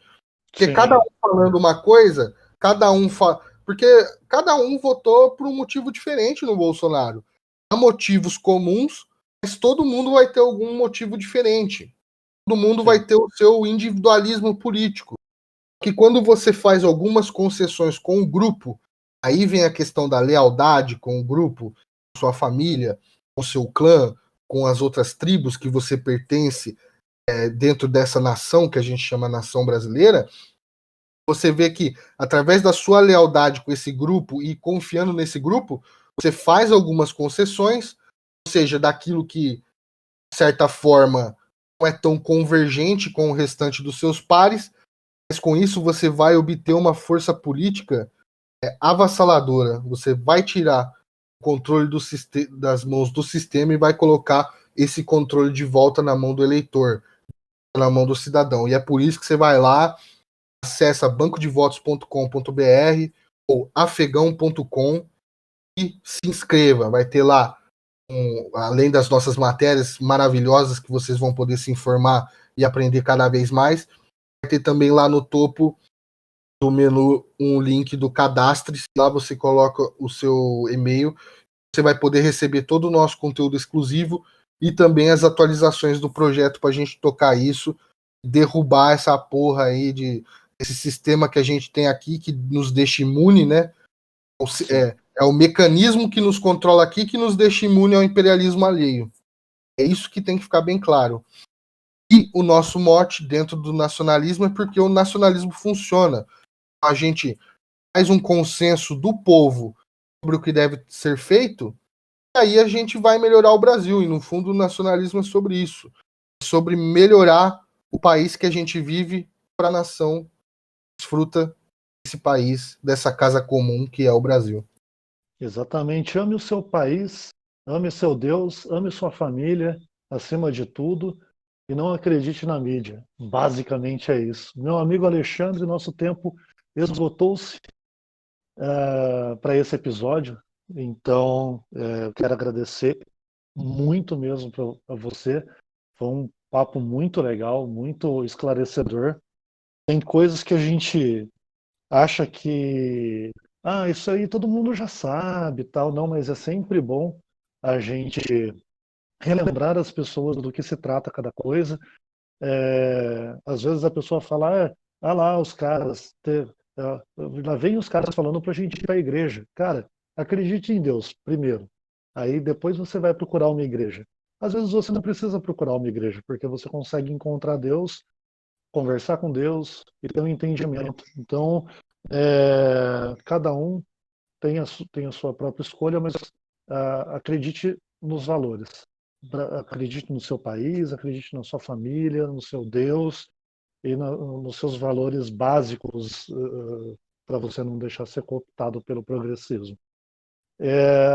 Porque cada um falando uma coisa, porque cada um votou por um motivo diferente no Bolsonaro. Há motivos comuns, mas todo mundo vai ter algum motivo diferente. Todo mundo vai ter o seu individualismo político. Que quando você faz algumas concessões com o grupo, aí vem a questão da lealdade com o grupo, com sua família, com seu clã, com as outras tribos que você pertence dentro dessa nação que a gente chama nação brasileira. Você vê que, através da sua lealdade com esse grupo e confiando nesse grupo, você faz algumas concessões, ou seja, daquilo que, de certa forma, não é tão convergente com o restante dos seus pares, mas com isso você vai obter uma força política avassaladora. Você vai tirar o controle das mãos do sistema e vai colocar esse controle de volta na mão do eleitor, na mão do cidadão. E é por isso que você vai lá, acessa bancodevotos.com.br ou afegão.com e se inscreva. Vai ter lá, além das nossas matérias maravilhosas que vocês vão poder se informar e aprender cada vez mais, vai ter também lá no topo do menu um link do cadastre. Lá você coloca o seu e-mail, você vai poder receber todo o nosso conteúdo exclusivo e também as atualizações do projeto para a gente tocar isso, derrubar essa porra aí esse sistema que a gente tem aqui, que nos deixa imune, né? É o mecanismo que nos controla aqui que nos deixa imune ao imperialismo alheio. É isso que tem que ficar bem claro. E o nosso mote dentro do nacionalismo é porque o nacionalismo funciona. A gente faz um consenso do povo sobre o que deve ser feito, e aí a gente vai melhorar o Brasil. E no fundo o nacionalismo é sobre isso. É sobre melhorar o país que a gente vive para a nação desfruta desse país, dessa casa comum que é o Brasil. Exatamente. Ame o seu país, ame seu Deus, ame sua família, acima de tudo, e não acredite na mídia. Basicamente é isso. Meu amigo Alexandre, nosso tempo esgotou-se para esse episódio, então eu quero agradecer muito mesmo para você. Foi um papo muito legal, muito esclarecedor. Tem coisas que a gente acha que isso aí todo mundo já sabe, tal, não, mas é sempre bom a gente relembrar as pessoas do que se trata cada coisa. Às vezes a pessoa fala, lá os caras, lá vem os caras falando pra gente ir para a igreja. Cara, acredite em Deus primeiro. Aí depois você vai procurar uma igreja. Às vezes você não precisa procurar uma igreja, porque você consegue encontrar Deus, conversar com Deus e ter um entendimento. Então, cada um tem a sua própria escolha, mas acredite nos valores. Acredite no seu país, acredite na sua família, no seu Deus e nos seus valores básicos para você não deixar ser cooptado pelo progressismo.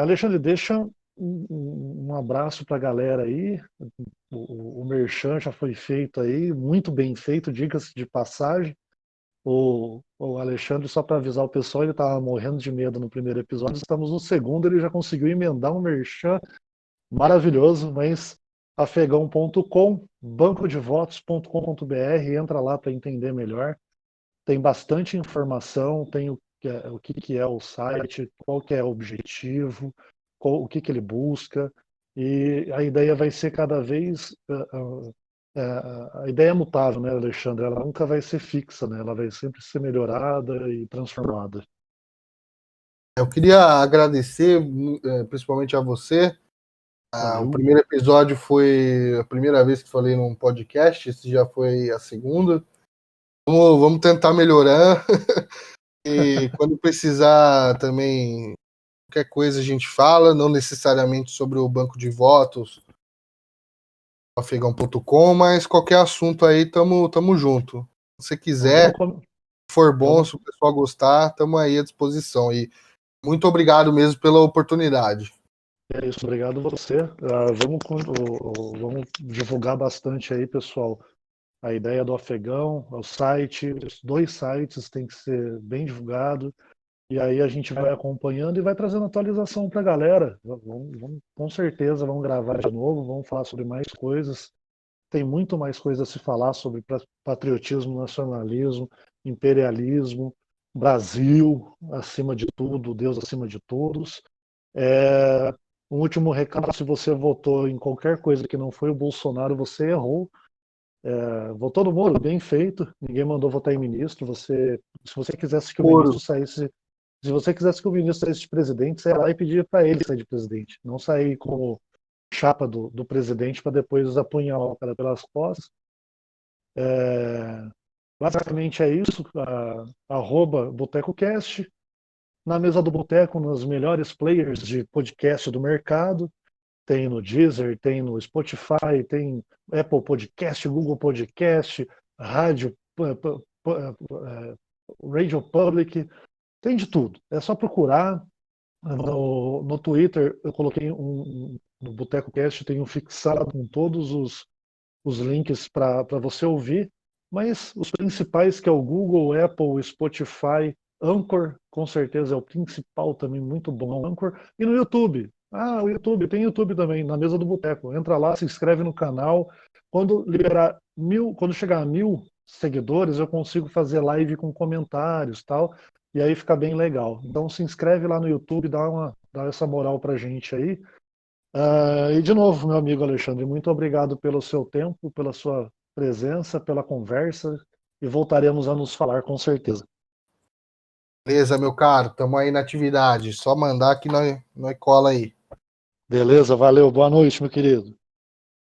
Alexandre, deixa um abraço para a galera aí. O merchan já foi feito aí, muito bem feito, diga-se de passagem. O Alexandre, só para avisar o pessoal, ele estava morrendo de medo no primeiro episódio, estamos no segundo, ele já conseguiu emendar um merchan maravilhoso, mas afegão.com, bancodevotos.com.br, entra lá para entender melhor. Tem bastante informação, tem o que é o site, qual que é o objetivo, o que ele busca, e a ideia vai ser cada vez a ideia é mutável, né, Alexandre? Ela nunca vai ser fixa, né? Ela vai sempre ser melhorada e transformada. Eu queria agradecer, principalmente a você. O primeiro episódio foi a primeira vez que falei num podcast, esse já foi a segunda. Vamos tentar melhorar. E quando precisar também, qualquer coisa a gente fala, não necessariamente sobre o banco de votos, afegão.com, mas qualquer assunto aí, tamo junto. Se você quiser for bom, se o pessoal gostar, estamos aí à disposição. E muito obrigado mesmo pela oportunidade. É isso, obrigado a você. Vamos divulgar bastante aí, pessoal. A ideia do Afegão, o site, os 2 sites tem que ser bem divulgado. E aí a gente vai acompanhando e vai trazendo atualização para a galera. Com certeza vamos gravar de novo, vamos falar sobre mais coisas. Tem muito mais coisa a se falar sobre patriotismo, nacionalismo, imperialismo, Brasil acima de tudo, Deus acima de todos. Um último recado: se você votou em qualquer coisa que não foi o Bolsonaro, você errou. Votou no Moro, bem feito. Ninguém mandou votar em ministro. Se você quisesse que o ministro saísse, se você quisesse que o ministro saísse de presidente, você ia lá e pedia para ele sair de presidente, não sair como chapa do presidente para depois apunhalar o cara pelas costas. Basicamente é isso. @BotecoCast. Na mesa do Boteco, nos melhores players de podcast do mercado. Tem no Deezer, tem no Spotify, tem Apple Podcast, Google Podcast, Rádio, Radio Public, tem de tudo. É só procurar. No Twitter eu coloquei no Boteco Cast, tem um fixado com todos os links para você ouvir, mas os principais, que é o Google, Apple, Spotify, Anchor, com certeza é o principal também, muito bom, Anchor, e no YouTube. O YouTube, tem YouTube também, na mesa do Boteco. Entra lá, se inscreve no canal. Quando chegar a 1000 seguidores, eu consigo fazer live com comentários, tal, e aí fica bem legal. Então se inscreve lá no YouTube, dá essa moral pra gente aí. E de novo, meu amigo Alexandre, muito obrigado pelo seu tempo, pela sua presença, pela conversa, e voltaremos a nos falar com certeza. Beleza, meu caro, estamos aí na atividade. Só mandar que nós cola aí. Beleza, valeu, boa noite, meu querido.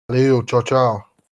Valeu, tchau, tchau.